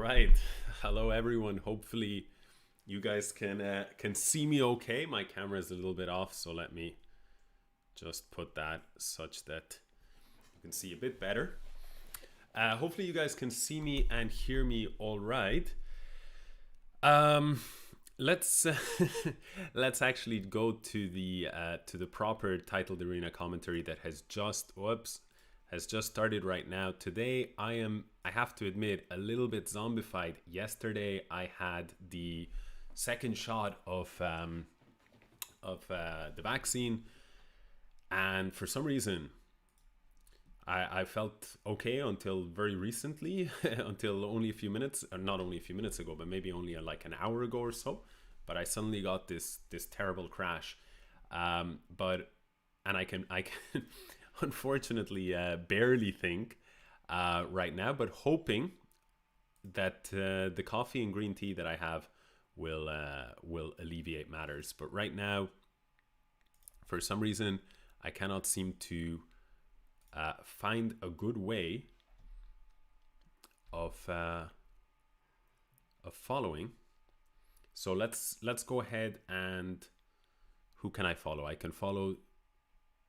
right. Hello, everyone. Hopefully, you guys can see me okay. My camera is a little bit off, so let me just put that such that you can see a bit better. Hopefully, you guys can see me and hear me all right. Let's let's actually go to the proper titled arena commentary that has just started right now. Today I have to admit, a little bit zombified. Yesterday I had the second shot of the vaccine, and for some reason I felt okay until very recently, until only a few minutes, or not only a few minutes ago, but maybe only like an hour ago or so. But I suddenly got this terrible crash. But I can unfortunately barely think right now, but hoping that the coffee and green tea that I have will alleviate matters. But right now, for some reason, I cannot seem to find a good way of following. So let's go ahead, and who can I follow? I can follow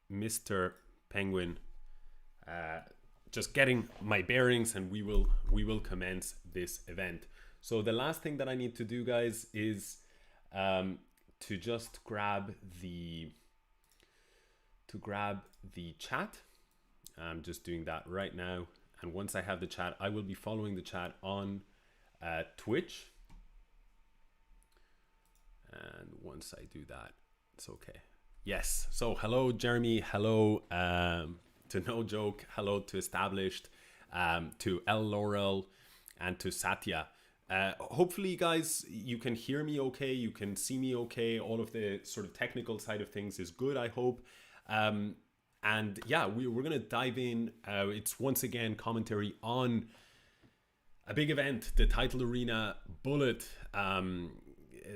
Mr. Penguin. Just getting my bearings, and we will commence this event. So the last thing that I need to do, guys, is to just grab the chat. I'm just doing that right now, and once I have the chat, I will be following the chat on Twitch. And once I do that, it's okay. Yes. So hello, Jeremy. Hello to No Joke. Hello to Established, to El Laurel, and to Satya. Hopefully, guys, you can hear me okay. You can see me okay. All of the sort of technical side of things is good, I hope. And yeah, we're going to dive in. It's once again commentary on a big event, the Title Arena Bullet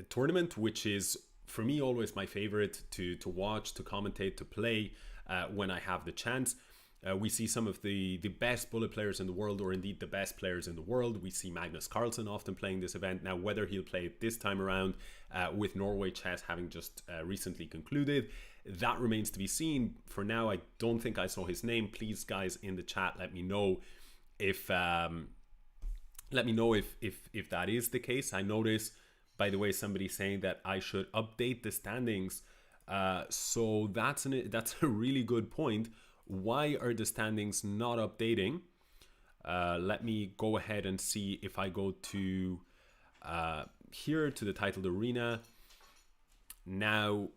tournament, which is, for me, always my favorite to watch, to commentate, to play when I have the chance. We see some of the best bullet players in the world, or indeed the best players in the world. We see Magnus Carlsen often playing this event. Now, whether he'll play it this time around with Norway Chess having just recently concluded, that remains to be seen. For now, I don't think I saw his name. Please, guys, in the chat, let me know if that is the case. I notice, by the way, somebody saying that I should update the standings. So that's a really good point. Why are the standings not updating? Let me go ahead and see if I go to here to the titled arena. Now,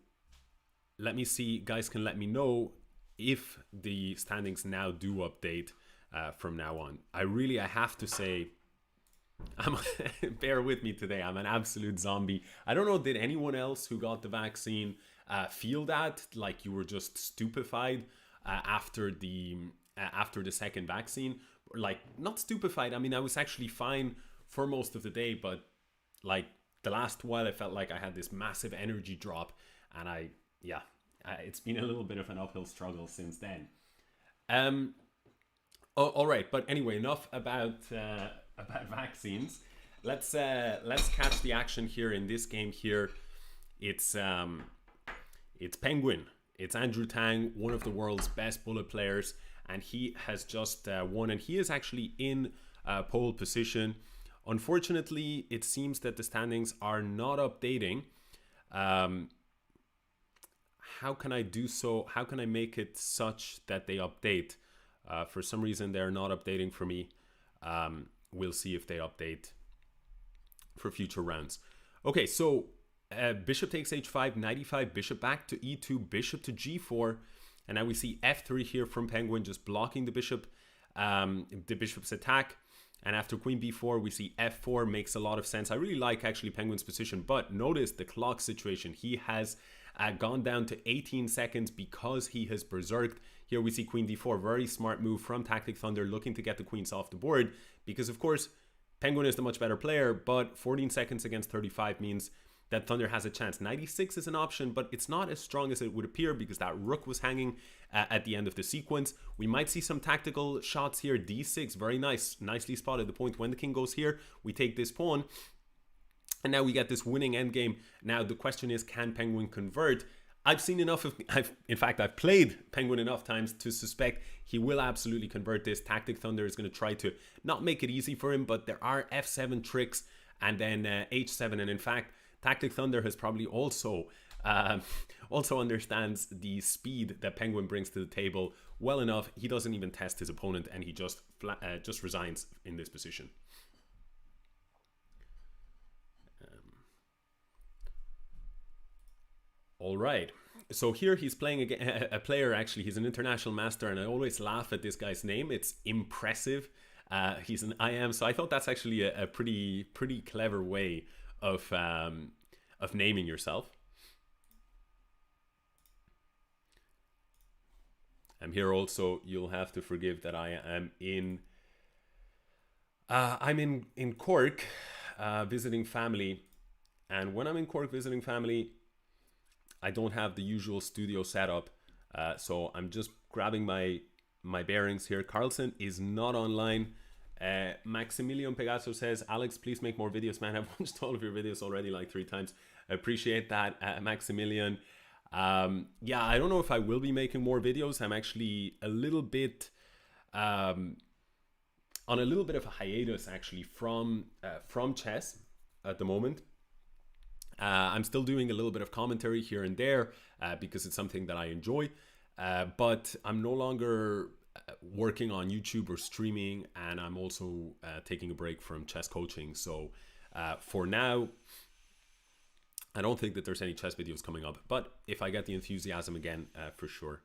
let me see. Guys can let me know if the standings now do update from now on. I have to say, bear with me today. I'm an absolute zombie. I don't know, did anyone else who got the vaccine feel that? Like you were just stupefied after the second vaccine? Like, not stupefied. I mean, I was actually fine for most of the day, but like the last while, I felt like I had this massive energy drop, and it's been a little bit of an uphill struggle since then. All right, but anyway, enough about vaccines. Let's catch the action here in this game here. It's Penguin. It's Andrew Tang, one of the world's best bullet players, and he has just won, and he is actually in pole position. Unfortunately, it seems that the standings are not updating. How can I do so? How can I make it such that they update? For some reason, they're not updating for me. We'll see if they update for future rounds. Okay, so bishop takes h5, knight e5, bishop back to e2, bishop to g4, and now we see f3 here from Penguin, just blocking the bishop's attack. And after queen b4, we see f4. Makes a lot of sense. I really like actually Penguin's position, but notice the clock situation. He has gone down to 18 seconds because he has berserked. Here we see queen d4, very smart move from Tactic Thunder, looking to get the queens off the board, because of course Penguin is the much better player, but 14 seconds against 35 means that Thunder has a chance. 96 is an option, but it's not as strong as it would appear because that rook was hanging at the end of the sequence. We might see some tactical shots here. D6, very nice. Nicely spotted the point. When the king goes here, we take this pawn. And now we get this winning endgame. Now the question is, can Penguin convert? I've seen enough of, in fact, I've played Penguin enough times to suspect he will absolutely convert this. Tactic Thunder is going to try to not make it easy for him, but there are F7 tricks and then H7. And in fact, Tactic Thunder has probably also understands the speed that Penguin brings to the table well enough. He doesn't even test his opponent, and he just resigns in this position. All right. So here he's playing a player, actually, he's an international master, and I always laugh at this guy's name. It's impressive. He's an IM, so I thought that's actually a pretty clever way of naming yourself. I'm here also. You'll have to forgive that I am in. I'm in Cork, visiting family, and when I'm in Cork visiting family, I don't have the usual studio setup, so I'm just grabbing my bearings here. Carlsen is not online. Maximilian Pegaso says, Alex, please make more videos, man. I've watched all of your videos already like 3 times. I appreciate that, Maximilian. Yeah, I don't know if I will be making more videos. I'm actually a little bit on a little bit of a hiatus actually from chess at the moment. I'm still doing a little bit of commentary here and there because it's something that I enjoy, but I'm no longer working on YouTube or streaming, and I'm also taking a break from chess coaching. So for now, I don't think that there's any chess videos coming up, but if I get the enthusiasm again, for sure,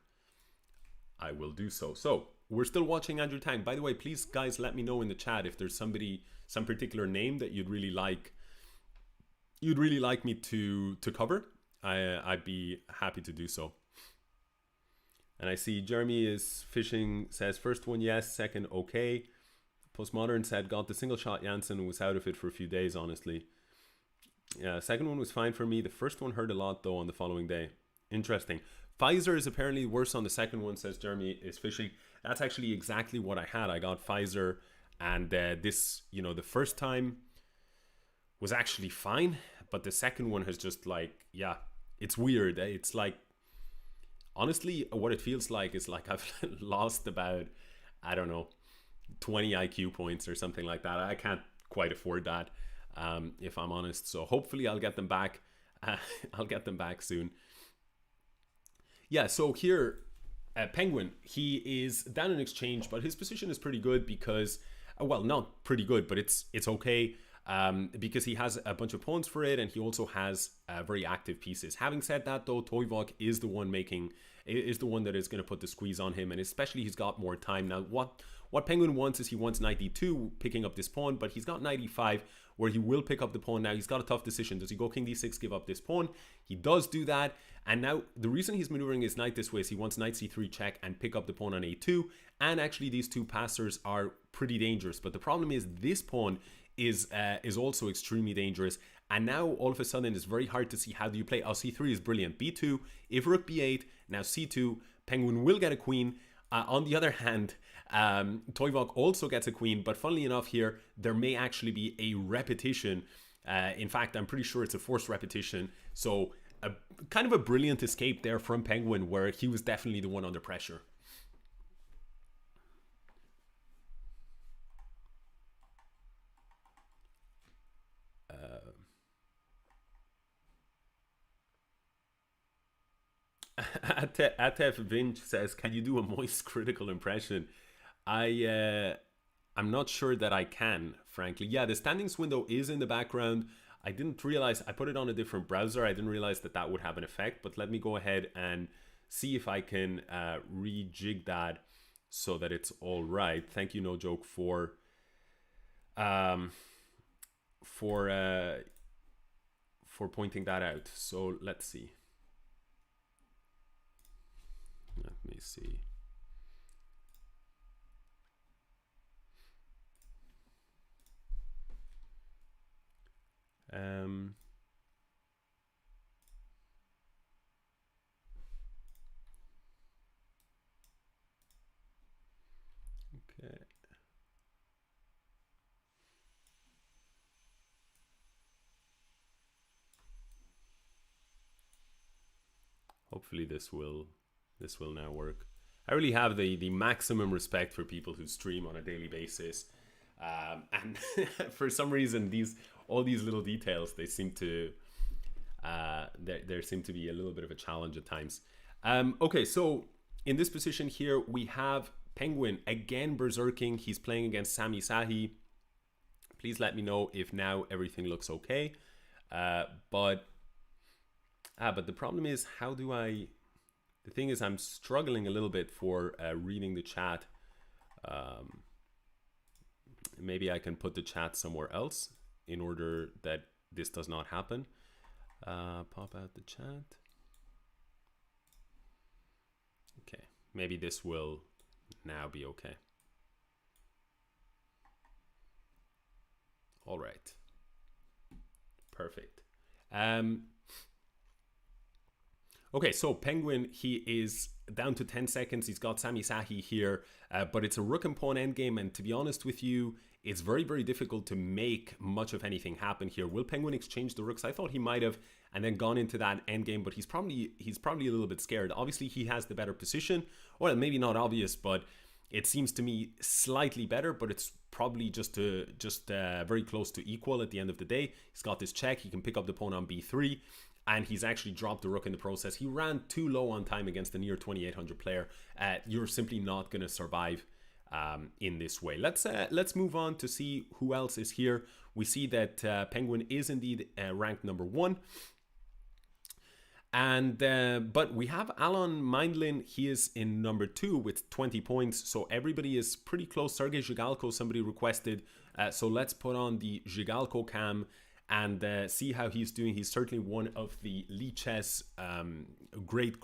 I will do so. So we're still watching Andrew Tang. By the way, please guys, let me know in the chat if there's somebody, some particular name that you'd really like me to cover. I'd be happy to do so. And I see Jeremy is fishing, says first one yes, second okay. Postmodern said got the single shot Janssen, was out of it for a few days, honestly. Yeah, second one was fine for me. The first one hurt a lot though on the following day. Interesting. Pfizer is apparently worse on the second one, says Jeremy is fishing. That's actually exactly what I had. I got Pfizer, and this, you know, the first time was actually fine, but the second one has just like, yeah, it's weird. It's like, honestly, what it feels like is like I've lost about, I don't know, 20 IQ points or something like that. I can't quite afford that, if I'm honest. So hopefully I'll get them back. I'll get them back soon. Yeah, so here, Penguin, he is down in exchange, but his position is pretty good because, well, not pretty good, but it's okay. Because he has a bunch of pawns for it, and he also has very active pieces. Having said that, though, Toivok is the one that is going to put the squeeze on him, and especially he's got more time now. What Penguin wants is he wants knight d2, picking up this pawn, but he's got knight e5, where he will pick up the pawn. Now he's got a tough decision. Does he go king d6, give up this pawn? He does do that, and now the reason he's maneuvering his knight this way is he wants knight c3 check and pick up the pawn on a2, and actually these two passers are pretty dangerous. But the problem is this pawn is also extremely dangerous, and now all of a sudden it's very hard to see how do you play. Oh, c3 is brilliant. b2, if rook b8, now c2, Penguin will get a queen. On the other hand, Toivok also gets a queen, but funnily enough here, there may actually be a repetition. In fact, I'm pretty sure it's a forced repetition. So a kind of a brilliant escape there from Penguin, where he was definitely the one under pressure. Atef Vinch says, can you do a moist critical impression? I'm not sure that I can, frankly. Yeah, the standings window is in the background. I didn't realize, I put it on a different browser. I didn't realize that that would have an effect, but let me go ahead and see if I can rejig that so that it's all right. Thank you, No Joke, for pointing that out. So let's see. Let me see. Hopefully this will now work. I really have the maximum respect for people who stream on a daily basis, and for some reason all these little details, they seem to there seem to be a little bit of a challenge at times. Okay, so in this position here we have Penguin again berserking. He's playing against Sami Sahi. Please let me know if now everything looks okay. But the problem is, how do I... The thing is, I'm struggling a little bit for reading the chat. Maybe I can put the chat somewhere else in order that this does not happen. Pop out the chat. Okay, maybe this will now be okay. All right. Perfect. Okay, so Penguin, he is down to 10 seconds. He's got Sami Sahi here, but it's a rook and pawn endgame, and to be honest with you, it's very, very difficult to make much of anything happen here. Will Penguin exchange the rooks? I thought he might have, and then gone into that endgame, but he's probably a little bit scared. Obviously, he has the better position. Well, maybe not obvious, but it seems to me slightly better, but it's probably just very close to equal at the end of the day. He's got this check. He can pick up the pawn on b3. And he's actually dropped the rook in the process. He ran too low on time against a near 2800 player. You're simply not going to survive in this way. Let's move on to see who else is here. We see that Penguin is indeed ranked number 1. And but we have Alon Mindlin. He is in number 2 with 20 points. So everybody is pretty close. Sergei Zhigalko, somebody requested. So let's put on the Zhigalko cam and see how he's doing. He's certainly one of the Lichess, great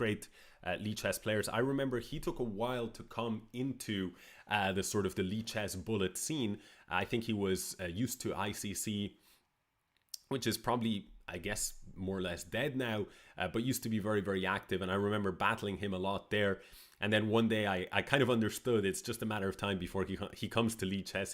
Lichess players. I remember he took a while to come into the sort of the Lichess bullet scene. I think he was used to ICC, which is probably, I guess, more or less dead now, but used to be very, very active. And I remember battling him a lot there. And then one day I kind of understood it's just a matter of time before he comes to Lichess.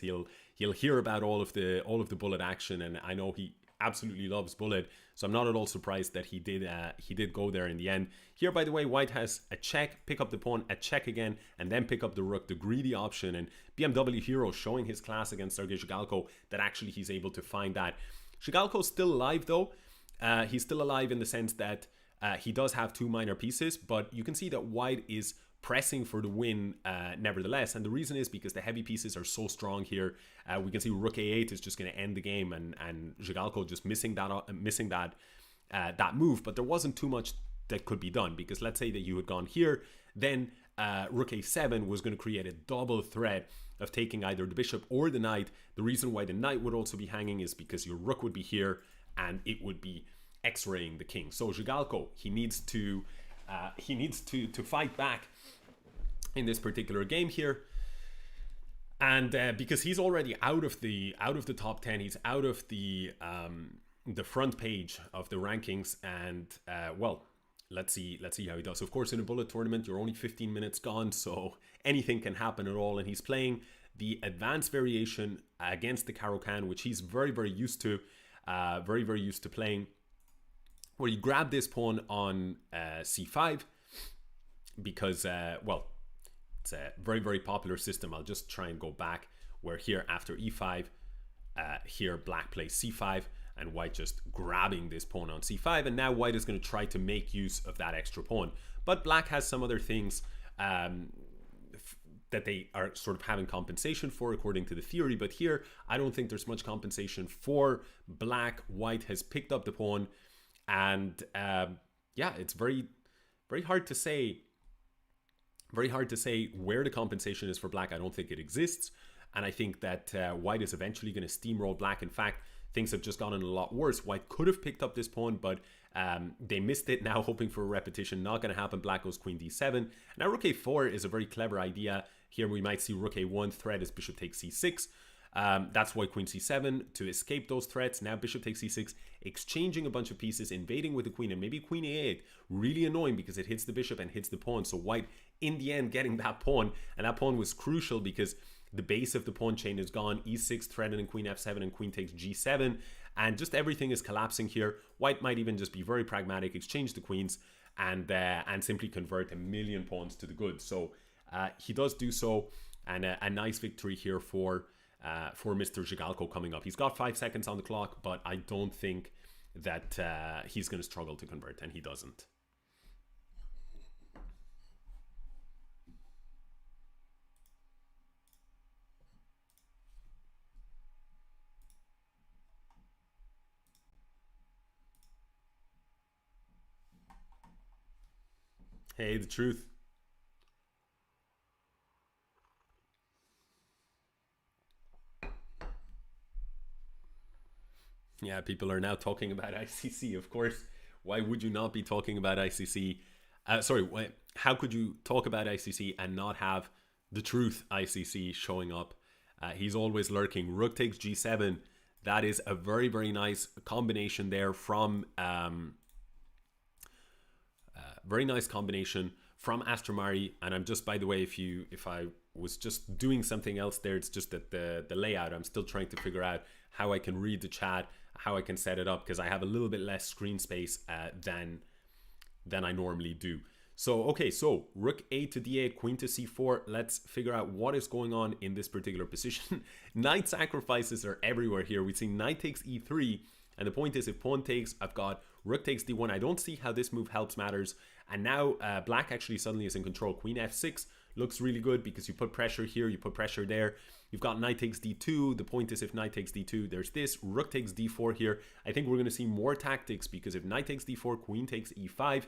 He'll hear about all of the bullet action, and I know he absolutely loves bullet, so I'm not at all surprised that he did go there in the end. Here, by the way, White has a check, pick up the pawn, a check again, and then pick up the rook, the greedy option. And BMW Hero showing his class against Sergei Zhigalko that actually he's able to find that. Zhigalko's still alive though. He's still alive in the sense that he does have 2 minor pieces, but you can see that White is pressing for the win nevertheless, and the reason is because the heavy pieces are so strong here. We can see rook a8 is just going to end the game, and Zhigalko just missing that move. But there wasn't too much that could be done, because let's say that you had gone here, then rook a7 was going to create a double threat of taking either the bishop or the knight. The reason why the knight would also be hanging is because your rook would be here and it would be x-raying the king. So Zhigalko, he needs to fight back in this particular game here, and because he's already out of the top 10, he's out of the front page of the rankings, and well, let's see how he does. Of course, in a bullet tournament, you're only 15 minutes gone, so anything can happen at all. And he's playing the advanced variation against the Caro-Kann, which he's very, very used to, playing, where you grab this pawn on c5, because well, it's a very, very popular system. I'll just try and go back, where here after e5, here black plays c5, and White just grabbing this pawn on c5, and now White is going to try to make use of that extra pawn. But Black has some other things that they are sort of having compensation for according to the theory, but here I don't think there's much compensation for Black. White has picked up the pawn, and yeah, it's very, very hard to say. Very hard to say where the compensation is for Black. I don't think it exists, and I think that White is eventually going to steamroll Black. In fact, things have just gotten a lot worse. White could have picked up this pawn, but they missed it. Now hoping for a repetition, not going to happen. Black goes queen d7. Now rook a4 is a very clever idea. Here we might see rook a1 threat as bishop takes c6. That's why queen c7 to escape those threats. Now bishop takes c6, exchanging a bunch of pieces, invading with the queen, and maybe queen a8. Really annoying because it hits the bishop and hits the pawn. So White, in the end, getting that pawn, and that pawn was crucial because the base of the pawn chain is gone. e6 threatening queen f7, and queen takes g7. and just everything is collapsing here. White might even just be very pragmatic, exchange the queens, and simply convert 1,000,000 pawns to the good. So he does do so, and a nice victory here for Mr. Zhigalko coming up. He's got 5 seconds on the clock, but I don't think that he's going to struggle to convert, and he doesn't. Hey, the truth. Yeah, people are now talking about ICC, of course. Why would you not be talking about ICC? How could you talk about ICC and not have the truth ICC showing up? He's always lurking. Rook takes G7. That is a very, very nice combination there from... very nice combination from Astaneh. And I'm just, by the way, if I was just doing something else there, it's just that the layout, I'm still trying to figure out how I can read the chat, how I can set it up, because I have a little bit less screen space than I normally do. So, okay, so rook a to d8, queen to c4. Let's figure out what is going on in this particular position. Knight sacrifices are everywhere here. We see knight takes e3, and the point is, if pawn takes, I've got rook takes d1. I don't see how this move helps matters. And now black actually suddenly is in control. Queen f6 looks really good because you put pressure here, you put pressure there. You've got knight takes d2. The point is, if knight takes d2, there's this. Rook takes d4 here. I think we're going to see more tactics, because if knight takes d4, queen takes e5.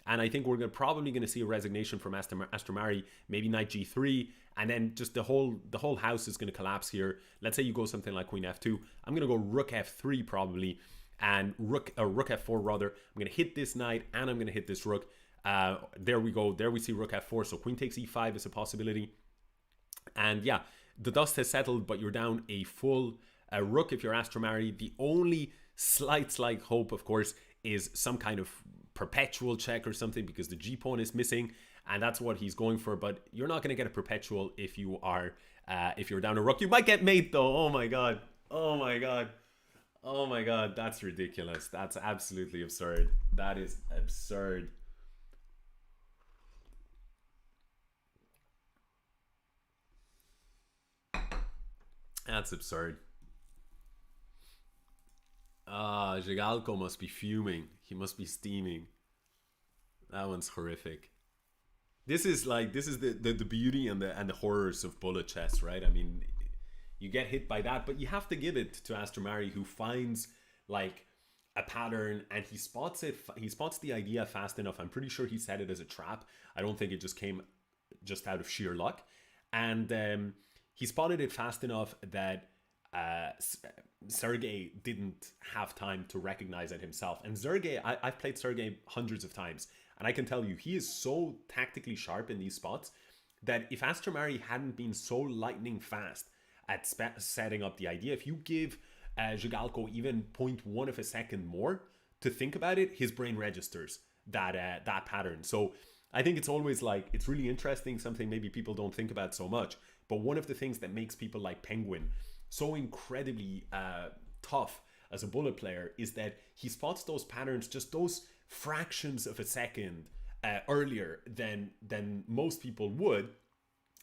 And I think we're probably going to see a resignation from Astaneh, maybe knight g3, and then just the whole house is going to collapse here. Let's say you go something like queen f2. I'm going to go rook f3 probably, and rook f4 rather. I'm going to hit this knight, and I'm going to hit this rook. There we go. There we see rook f4. So queen takes e5 is a possibility. And yeah, the dust has settled, but you're down a full rook if you're Astaneh. The only slight hope, of course, is some kind of perpetual check or something, because the g pawn is missing, and that's what he's going for. But you're not going to get a perpetual if you are if you're down a rook. You might get mate though. Oh my god. Oh my god. Oh my god. That's ridiculous. That's absolutely absurd. That is absurd. That's absurd. Zhigalko must be fuming. He must be steaming. That one's horrific. This is the beauty and the horrors of bullet chess, right? I mean, you get hit by that, but you have to give it to Astaneh, who finds like a pattern, and he spots it. He spots the idea fast enough. I'm pretty sure he set it as a trap. I don't think it just came just out of sheer luck. And he spotted it fast enough that Sergey didn't have time to recognize it himself. And Sergey, I've played Sergey hundreds of times, and I can tell you, he is so tactically sharp in these spots that if Astaneh hadn't been so lightning fast at setting up the idea, if you give Zhigalko even 0.1 of a second more to think about it, his brain registers that pattern. So I think it's always like, it's really interesting, something maybe people don't think about so much. But one of the things that makes people like Penguin so incredibly tough as a bullet player is that he spots those patterns, just those fractions of a second earlier than most people would,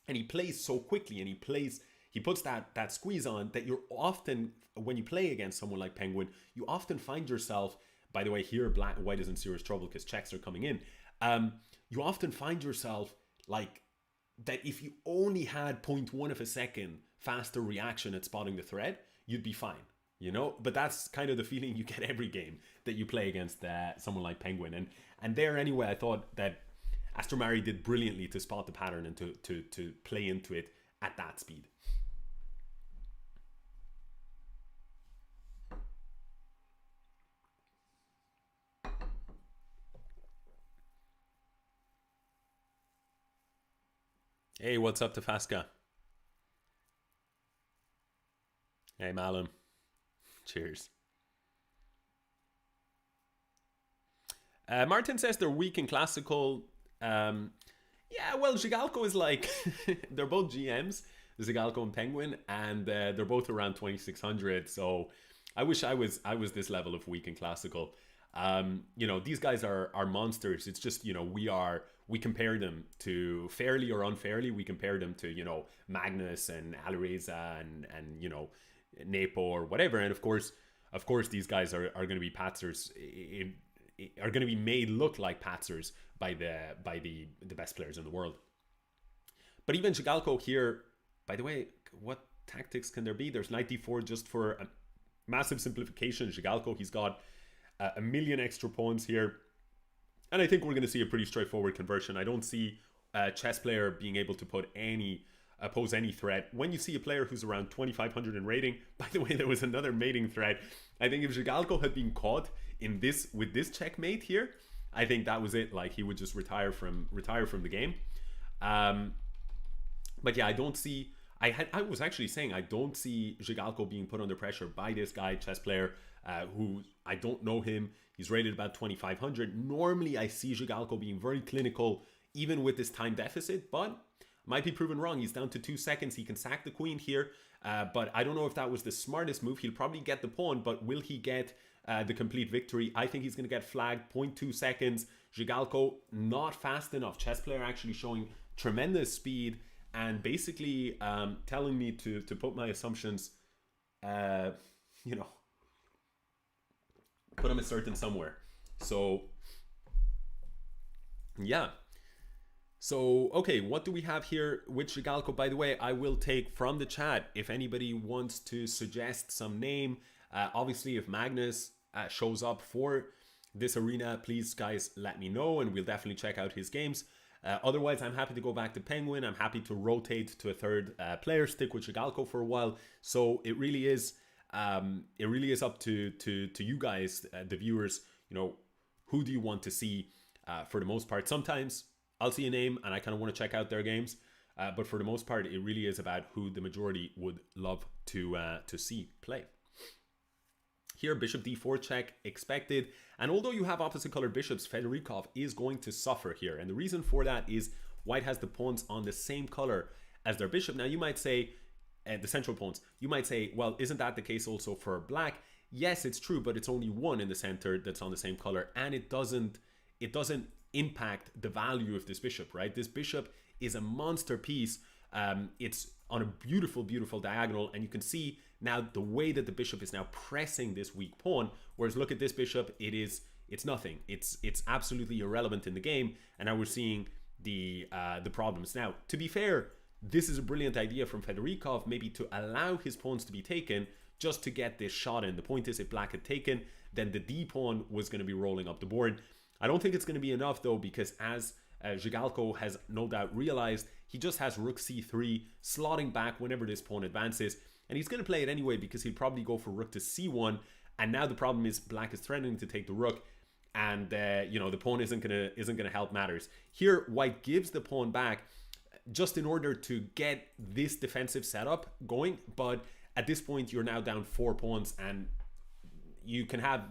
and he plays so quickly, and he puts that squeeze on that you're often, when you play against someone like Penguin, you often find yourself, by the way, here white is in serious trouble because checks are coming in, you often find yourself like that if you only had 0.1 of a second faster reaction at spotting the thread, you'd be fine, you know? But that's kind of the feeling you get every game that you play against someone like Penguin. And there anyway, I thought that Astaneh did brilliantly to spot the pattern and to play into it at that speed. Hey, what's up, Tafaska? Hey, Malum. Cheers. Martin says they're weak in classical. Yeah, well, Zhigalko is like... they're both GMs, Zhigalko and Penguin, and they're both around 2600. So I wish I was this level of weak in classical. You know, these guys are monsters. It's just, you know, we compare them to, fairly or unfairly, we compare them to, you know, Magnus and Alireza and you know, Nepo or whatever. And of course these guys are going to be patzers, are going to be made look like patzers by the best players in the world. But even Zhigalko here, by the way, what tactics can there be? There's knight d4 just for a massive simplification. Zhigalko, he's got a million extra pawns here. And I think we're going to see a pretty straightforward conversion. I don't see a chess player being able to pose any threat. When you see a player who's around 2,500 in rating, by the way, there was another mating threat. I think if Zhigalko had been caught in this with this checkmate here, I think that was it. Like, he would just retire from the game. But yeah, I don't see. I was actually saying I don't see Zhigalko being put under pressure by this guy, chess player, who I don't know him. He's rated about 2,500. Normally, I see Zhigalko being very clinical, even with this time deficit, but might be proven wrong. He's down to 2 seconds. He can sack the queen here, but I don't know if that was the smartest move. He'll probably get the pawn, but will he get the complete victory? I think he's going to get flagged. 0.2 seconds. Zhigalko not fast enough. Chess player actually showing tremendous speed and basically telling me to put my assumptions, you know, put them a certain somewhere. So yeah. So, okay, what do we have here with Zhigalko? By the way, I will take from the chat if anybody wants to suggest some name. Obviously, if Magnus shows up for this arena, please, guys, let me know, and we'll definitely check out his games. Otherwise, I'm happy to go back to Penguin. I'm happy to rotate to a third player, stick with Zhigalko for a while. So it really is up to you guys, the viewers. You know, who do you want to see? For the most part, sometimes I'll see a name and I kind of want to check out their games, but for the most part, it really is about who the majority would love to see play. Here, bishop d4 check expected, and although you have opposite colored bishops, Fedorikov is going to suffer here, and the reason for that is white has the pawns on the same color as their bishop. Now you might say, the central pawns, you might say, well, isn't that the case also for black? Yes, it's true, but it's only one in the center that's on the same color, and it doesn't impact the value of this bishop, right? This bishop is a monster piece. It's on a beautiful, beautiful diagonal, and you can see now the way that the bishop is now pressing this weak pawn, whereas look at this bishop, it's nothing. It's absolutely irrelevant in the game, and now we're seeing the problems. Now, to be fair, this is a brilliant idea from Fedorikov, maybe to allow his pawns to be taken just to get this shot in. The point is, if black had taken, then the d pawn was going to be rolling up the board. I don't think it's going to be enough though, because as Zhigalko has no doubt realized, he just has rook c3 slotting back whenever this pawn advances, and he's going to play it anyway because he'll probably go for rook to c1. And now the problem is black is threatening to take the rook, and you know, the pawn isn't gonna help matters here. White gives the pawn back just in order to get this defensive setup going, but at this point you're now down 4 pawns, and you can have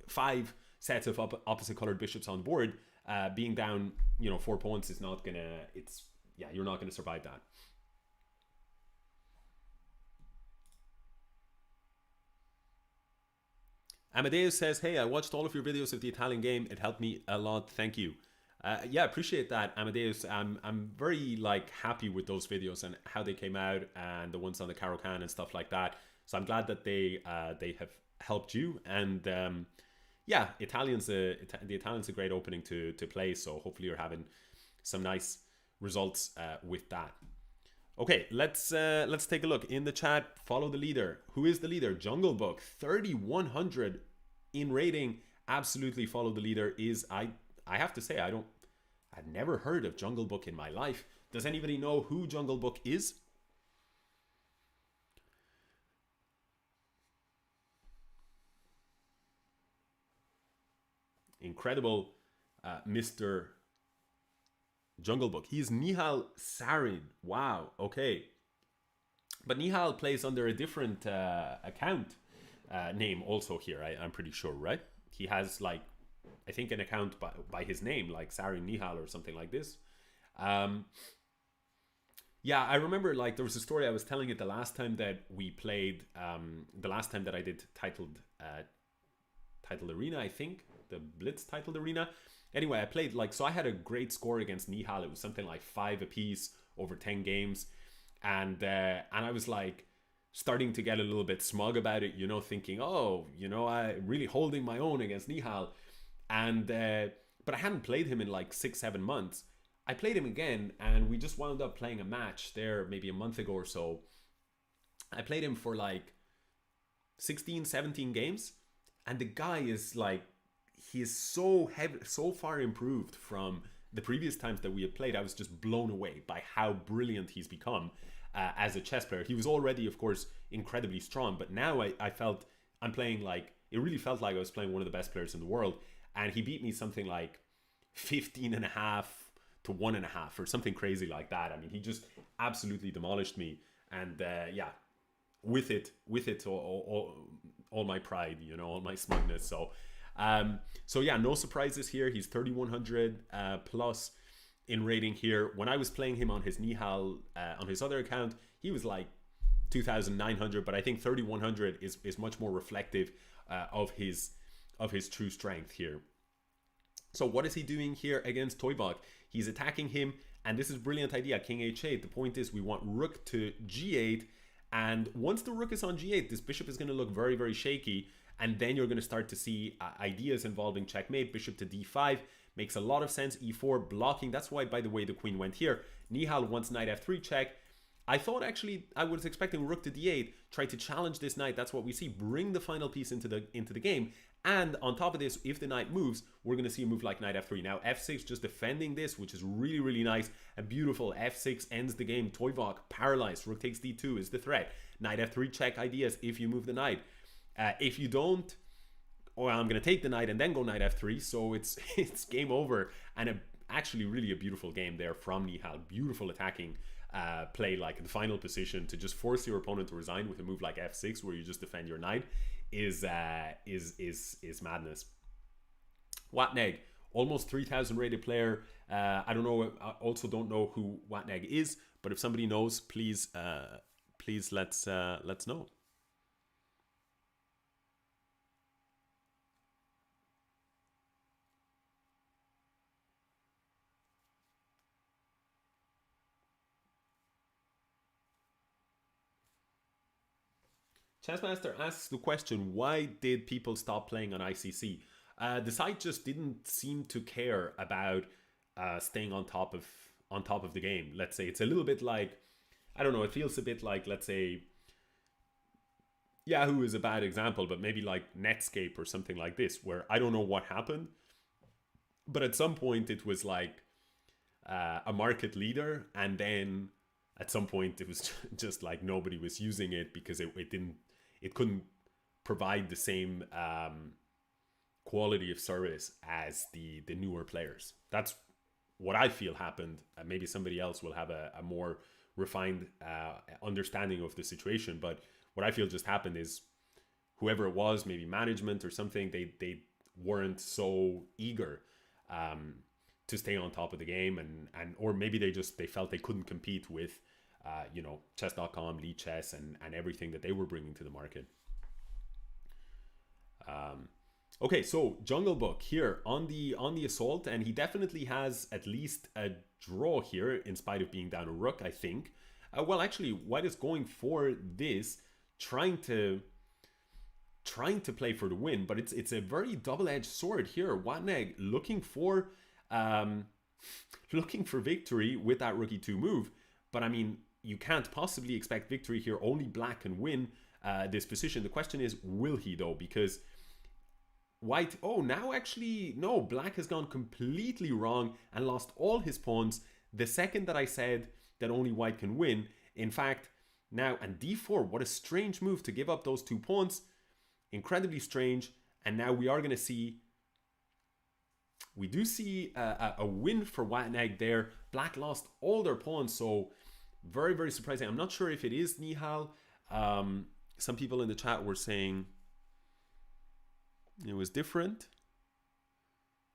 5 sets of opposite colored bishops on board. Being down, you know, 4 pawns is not gonna, you're not gonna survive that. Amadeus says, hey, I watched all of your videos of the Italian game. It helped me a lot. Thank you. Yeah, appreciate that, Amadeus. I'm very happy with those videos and how they came out, and the ones on the Caro-Kann and stuff like that. So I'm glad that they have helped you. And yeah, the Italian's a great opening to play. So hopefully you're having some nice results with that. Okay, let's take a look in the chat. Follow the leader. Who is the leader? Jungle Book, 3,100 in rating. Absolutely follow the leader. I have to say, I've never heard of Jungle Book in my life. Does anybody know who Jungle Book is? Incredible, Mr. Jungle Book. He's Nihal Sarin. Wow, okay. But Nihal plays under a different account name also here, I'm pretty sure, right? He has I think an account by his name, like Sarin Nihal or something like this. Yeah, I remember like there was a story I was telling it the last time that we played, the last time that I did titled arena, I think the Blitz titled arena. Anyway, I played like so I had a great score against Nihal. It was something like 5 apiece over 10 games, and I was like starting to get a little bit smug about it, you know, thinking, oh, you know, I really holding my own against Nihal, and but I hadn't played him in like 6-7 months. I played him again, and we just wound up playing a match there maybe a month ago or so. I played him for like 16, 17 games, and the guy is like, he is so heavy, so far improved from the previous times that we had played. I was just blown away by how brilliant he's become as a chess player. He was already, of course, incredibly strong, but now I felt I'm playing like, it really felt like I was playing one of the best players in the world. And he beat me something like 15.5 to 1.5 or something crazy like that. I mean, he just absolutely demolished me. And yeah, with it, all my pride, you know, all my smugness. So yeah, no surprises here. He's 3,100 plus in rating here. When I was playing him on his Nihal, on his other account, he was like 2,900, but I think 3,100 is much more reflective of his true strength here. So what is he doing here against Toivak? He's attacking him, and this is a brilliant idea. King h8. The point is we want rook to g8, and once the rook is on g8, this bishop is going to look very, very shaky, and then you're going to start to see ideas involving checkmate. Bishop to d5 makes a lot of sense. e4 blocking. That's why, by the way, the queen went here. Nihal wants knight f3 check. I thought actually I was expecting rook to d8, try to challenge this knight. That's what we see. Bring the final piece into the game. And on top of this, if the knight moves, we're going to see a move like knight f3. Now f6 just defending this, which is really, really nice. A beautiful f6 ends the game. Toivak paralyzed. Rook takes d2 is the threat. Knight f3 check ideas if you move the knight. If you don't, well, I'm going to take the knight and then go knight f3. So it's game over. And actually really a beautiful game there from Nihal. Beautiful attacking play, like in the final position, to just force your opponent to resign with a move like f6 where you just defend your knight is madness. Watneg, almost 3,000 rated player. I don't know. I also don't know who Watneg is, but if somebody knows, please let's know. Chessmaster asks the question, why did people stop playing on ICC? The site just didn't seem to care about staying on top of the game. Let's say it's a little bit like, I don't know, it feels a bit like, let's say, Yahoo is a bad example, but maybe like Netscape or something like this, where I don't know what happened, but at some point it was like a market leader, and then at some point it was just like nobody was using it because it couldn't provide the same quality of service as the newer players. That's what I feel happened. Maybe somebody else will have a more refined understanding of the situation, but what I feel just happened is whoever it was, maybe management or something, they weren't so eager to stay on top of the game, and or maybe they felt they couldn't compete with chess.com, Lichess, and everything that they were bringing to the market. Okay, so Jungle Book here on the assault, and he definitely has at least a draw here in spite of being down a rook, I think. Well, actually, White is going for this, trying to play for the win, but it's a very double-edged sword here. Watneg looking for victory with that rook e2 move, but I mean, you can't possibly expect victory here. Only Black can win this position. The question is, will he though? Because White, oh, now actually, no, Black has gone completely wrong and lost all his pawns the second that I said that only White can win. In fact, now, and d4, what a strange move to give up those 2 pawns. Incredibly strange. And now we are going to see, we do see a win for Watneg there. Black lost all their pawns, so very, very surprising. I'm not sure if it is Nihal. Some people in the chat were saying it was different,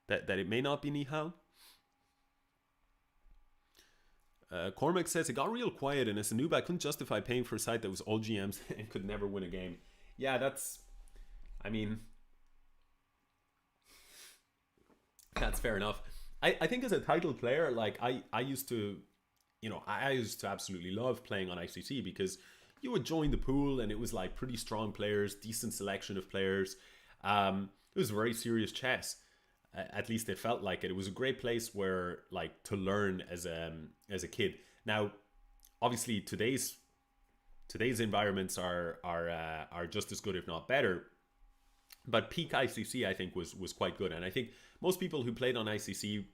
that it may not be Nihal. Cormac says, it got real quiet, and as a noob, I couldn't justify paying for a site that was all GMs and could never win a game. Yeah, that's... I mean... That's fair enough. I think as a title player, like, I used to... You know, I used to absolutely love playing on ICC because you would join the pool and it was like pretty strong players, decent selection of players. It was very serious chess. At least it felt like it. It was a great place where, like, to learn as a kid. Now, obviously, today's environments are just as good, if not better. But peak ICC, I think, was quite good, and I think most people who played on ICC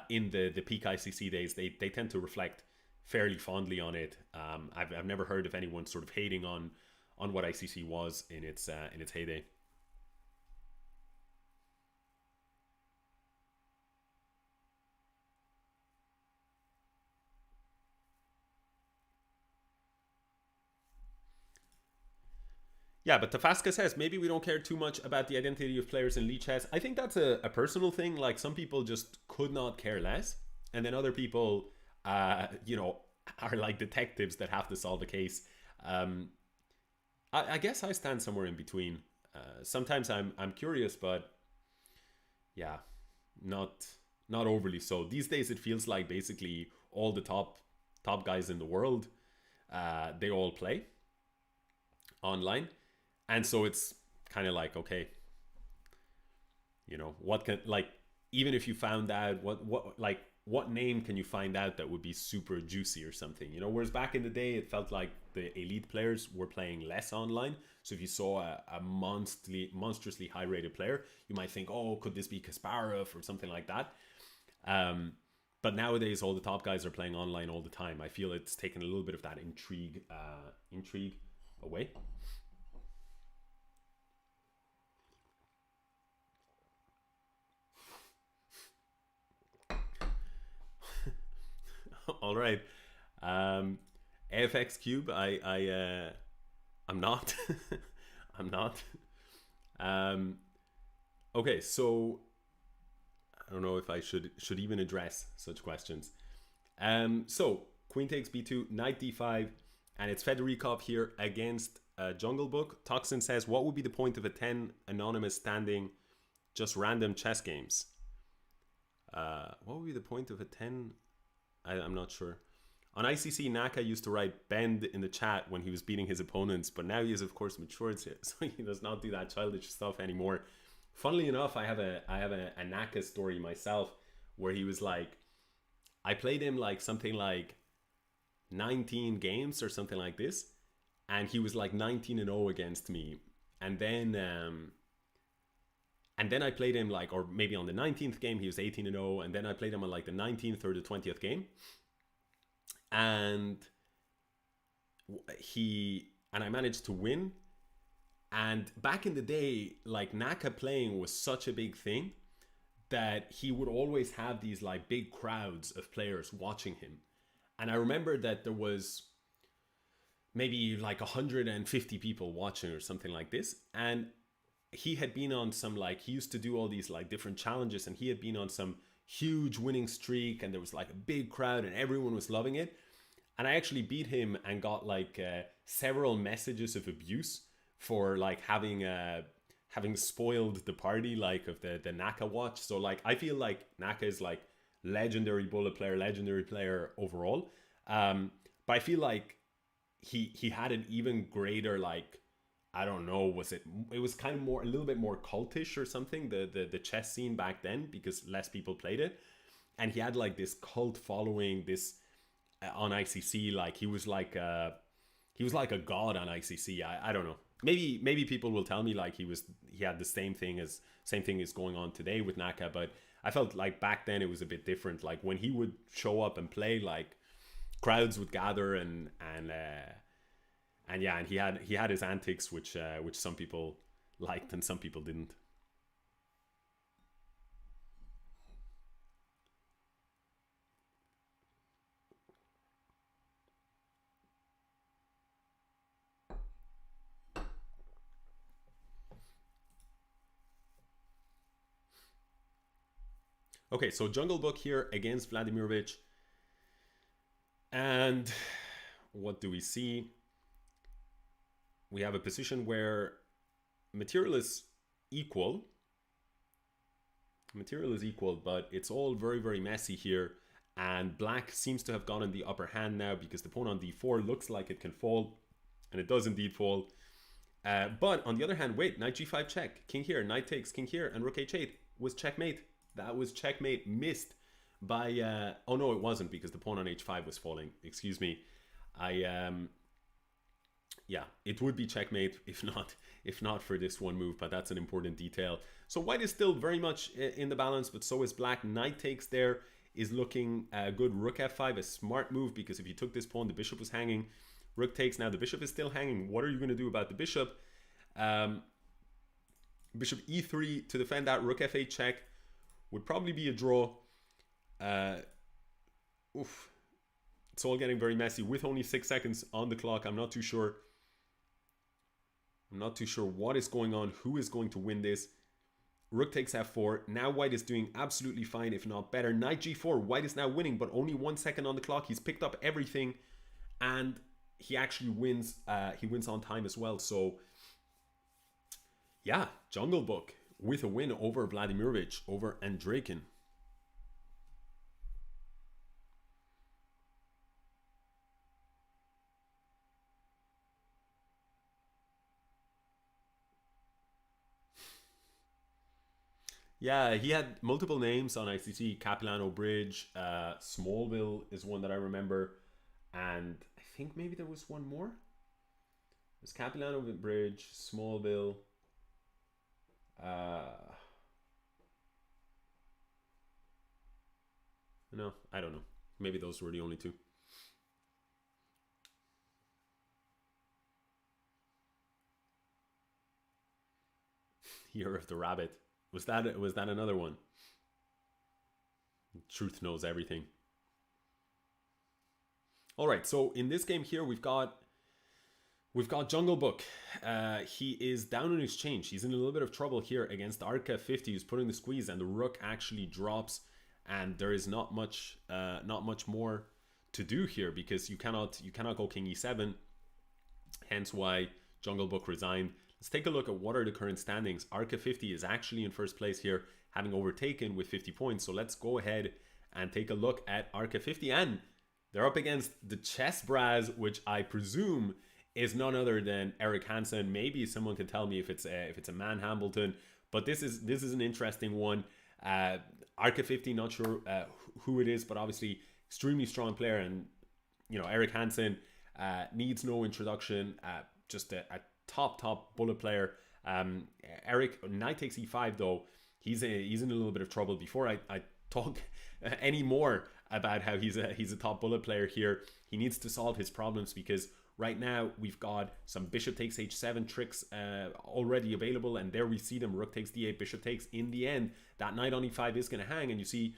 in the peak ICC days, they tend to reflect fairly fondly on it. I've never heard of anyone sort of hating on what ICC was in its heyday. Yeah, but Tafaska says maybe we don't care too much about the identity of players in Lichess. I think that's a personal thing. Like, some people just could not care less, and then other people, you know, are like detectives that have to solve a case. I guess I stand somewhere in between. Sometimes I'm curious, but yeah, not overly so. These days it feels like basically all the top guys in the world, they all play online. And so it's kind of like, okay, you know, what can, like, even if you found out what name can you find out that would be super juicy or something, you know? Whereas back in the day, it felt like the elite players were playing less online. So if you saw a monstrously high rated player, you might think, oh, could this be Kasparov or something like that? But nowadays, all the top guys are playing online all the time. I feel it's taken a little bit of that intrigue away. All right. AFX Cube, I'm not. I'm not. Okay, so I don't know if I should even address such questions. So queen takes b2, knight d5, and it's Fedorikov here against Jungle Book. Toxin says, what would be the point of a 10 anonymous standing just random chess games? What would be the point of a 10? I'm not sure. On ICC, Naka used to write bend in the chat when he was beating his opponents, but now he has, of course, matured, so he does not do that childish stuff anymore. Funnily enough, I have a Naka story myself where he was like, I played him like something like 19 games or something like this, and he was like 19-0 against me, and then I played him like, or maybe on the 19th game, he was 18-0. And then I played him on like the 19th or the 20th game. And I managed to win. And back in the day, like, Naka playing was such a big thing that he would always have these like big crowds of players watching him. And I remember that there was maybe like 150 people watching or something like this. And he had been on some, like, he used to do all these like different challenges, and he had been on some huge winning streak, and there was like a big crowd and everyone was loving it. And I actually beat him and got like several messages of abuse for like having spoiled the party, like, of the Naka watch. So like, I feel like Naka is like legendary bullet player, legendary player overall. But I feel like he had an even greater, like, I don't know, it was kind of more, a little bit more cultish or something, the chess scene back then, because less people played it. And he had like this cult following, this on ICC, like he was like a god on ICC. I don't know. Maybe people will tell me like he had the same thing is going on today with Naka, but I felt like back then it was a bit different. Like when he would show up and play, like crowds would gather and yeah, and he had his antics, which some people liked and some people didn't. Okay, so Jungle Book here against Vladimirovich. And what do we see? We have a position where material is equal. Material is equal, but it's all very, very messy here. And black seems to have gotten the upper hand now because the pawn on d4 looks like it can fall. And it does indeed fall. But on the other hand, wait, knight g5 check. King here, knight takes, king here, and rook h8 was checkmate. That was checkmate, missed by... oh no, it wasn't because the pawn on h5 was falling. Excuse me. Yeah, it would be checkmate if not for this one move, but that's an important detail. So white is still very much in the balance, but so is black. Knight takes there is looking good. Rook f5, a smart move, because if you took this pawn, the bishop was hanging. Rook takes, now the bishop is still hanging. What are you going to do about the bishop? Bishop e3 to defend that. Rook f8 check would probably be a draw. Oof. It's all getting very messy with only 6 seconds on the clock. I'm not too sure. I'm not too sure what is going on, who is going to win this. Rook takes f4. Now white is doing absolutely fine, if not better. Knight g4. White is now winning, but only 1 second on the clock. He's picked up everything, and he actually wins. He wins on time as well. So, yeah, Jungle Book with a win over Vladimirovich, over Andreikin. Yeah, he had multiple names on ICC. Capilano Bridge, Smallville is one that I remember, and I think maybe there was one more. There's Capilano Bridge, Smallville. No, I don't know. Maybe those were the only two. Year of the Rabbit. Was that another one? Truth knows everything. All right, so in this game here, we've got Jungle Book. He is down on exchange. He's in a little bit of trouble here against Arca 50, who's putting the squeeze, and the rook actually drops, and there is not much more to do here because you cannot go king e7. Hence why Jungle Book resigned. Let's take a look at what are the current standings. Arca 50 is actually in first place here, having overtaken with 50 points. So let's go ahead and take a look at Arca 50. And they're up against the Chess Braz, which I presume is none other than Eric Hansen. Maybe someone can tell me if it's a man Hambleton. But this is an interesting one. Arca 50, not sure who it is, but obviously extremely strong player. And, you know, Eric Hansen needs no introduction. Just a top bullet player. Eric, knight takes e5 though. He's in a little bit of trouble. Before I talk any more about how he's a top bullet player here, he needs to solve his problems, because right now we've got some bishop takes h7 tricks already available, and there we see them. Rook takes d8, bishop takes. In the end, that knight on e5 is going to hang, and you see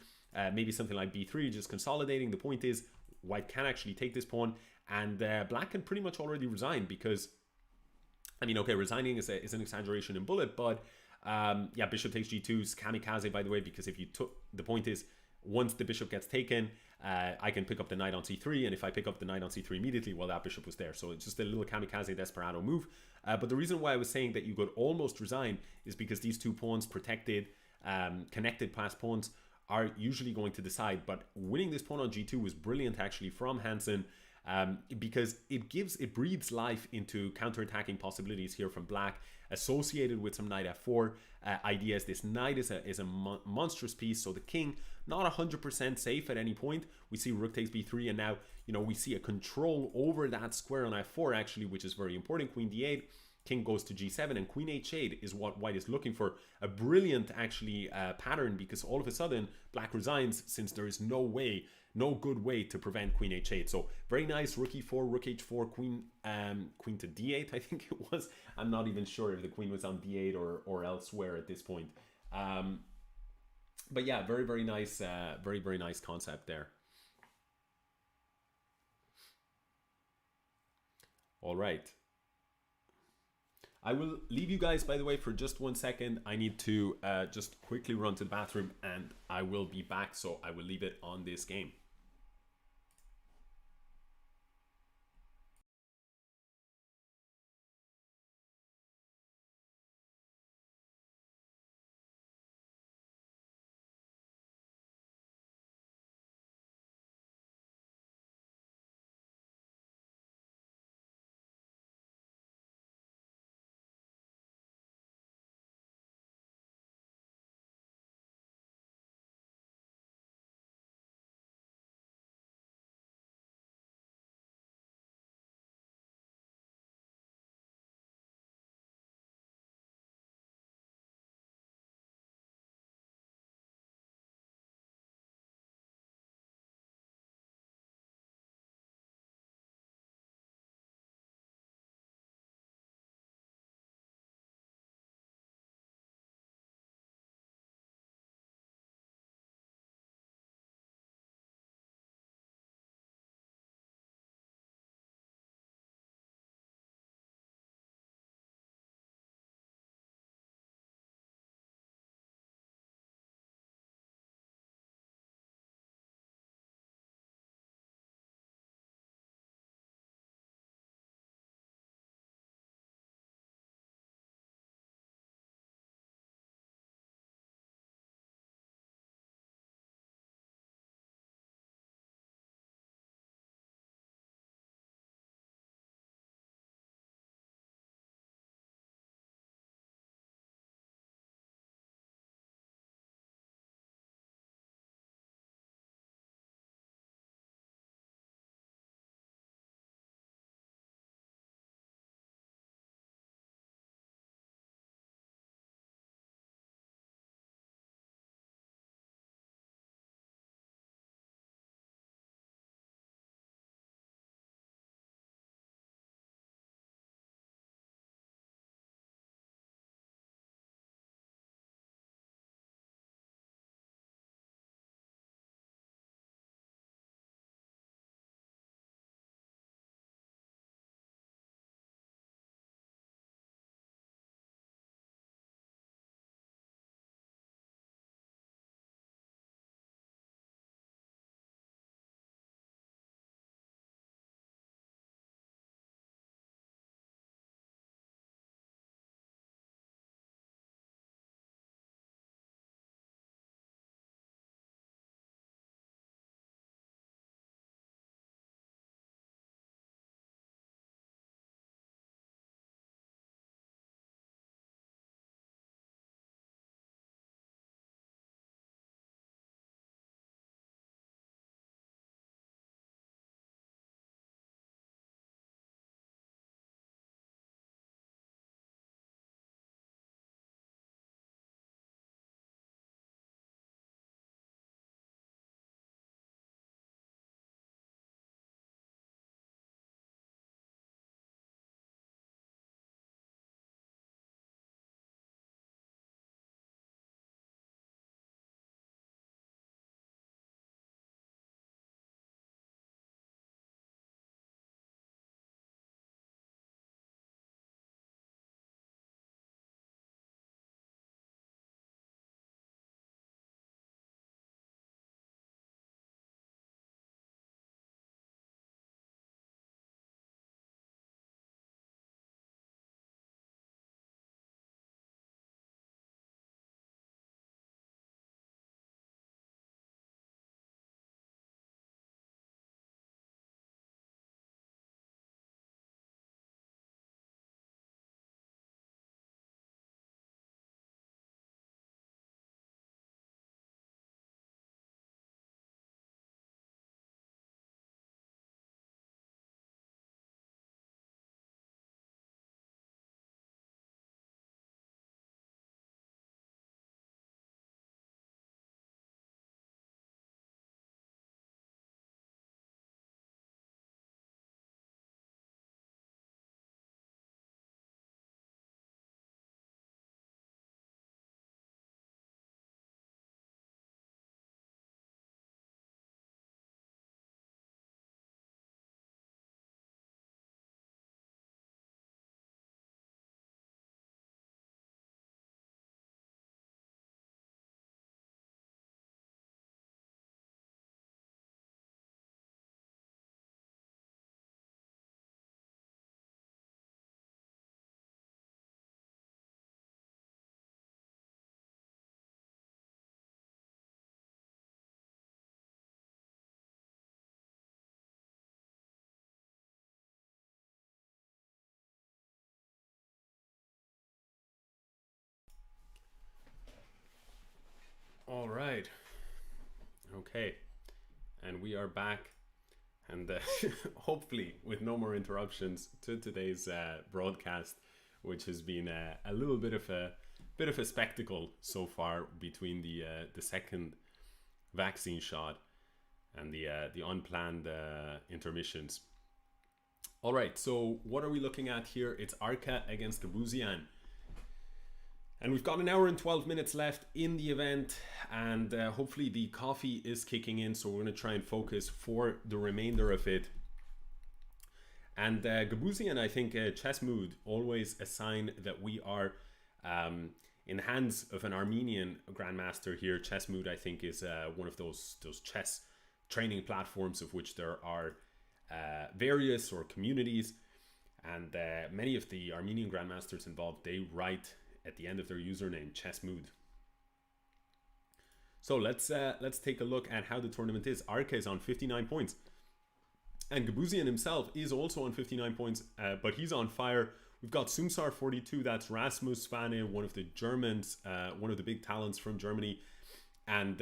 maybe something like b3 just consolidating. The point is, white can actually take this pawn, and black can pretty much already resign, because I mean, okay, resigning is an exaggeration in bullet, but yeah, bishop takes g2's kamikaze, by the way, because if you took, the point is, once the bishop gets taken, I can pick up the knight on c3, and if I pick up the knight on c3 immediately, well, that bishop was there. So it's just a little kamikaze desperado move. But the reason why I was saying that you could almost resign is because these two pawns, protected, connected past pawns, are usually going to decide. But winning this pawn on g2 was brilliant, actually, from Hansen, because it breathes life into counterattacking possibilities here from black, associated with some knight f4 ideas. This knight is a monstrous piece, so the king not 100% safe at any point. We see rook takes b3, and now, you know, we see a control over that square on f4 actually, which is very important. Queen d8, king goes to g7, and queen h8 is what white is looking for. A brilliant actually pattern, because all of a sudden black resigns, since there is no good way to prevent queen h8. So very nice. Rook e4, rook h4, queen to d8, I think it was. I'm not even sure if the queen was on d8 or elsewhere at this point. But yeah, very nice, very nice concept there. All right. I will leave you guys, by the way, for just 1 second. I need to just quickly run to the bathroom, and I will be back, so I will leave it on this game. Okay, and we are back, and hopefully with no more interruptions to today's broadcast, which has been a little bit of a spectacle so far between the second vaccine shot and the unplanned intermissions. All right, so what are we looking at here? It's Arca against Gabuzian. And we've got an hour and 12 minutes left in the event, and hopefully the coffee is kicking in, so we're going to try and focus for the remainder of it. And Gabuzian, I think chess mood, always a sign that we are in the hands of an Armenian grandmaster here. Chess mood, I think, is one of those chess training platforms of which there are various or communities, and many of the Armenian grandmasters involved, they write at the end of their username chess mood. So let's take a look at how the tournament is. Arca is on 59 points, and Gabuzian himself is also on 59 points, but he's on fire. We've got Sumsar 42, that's Rasmus Svane, one of the Germans, one of the big talents from Germany, and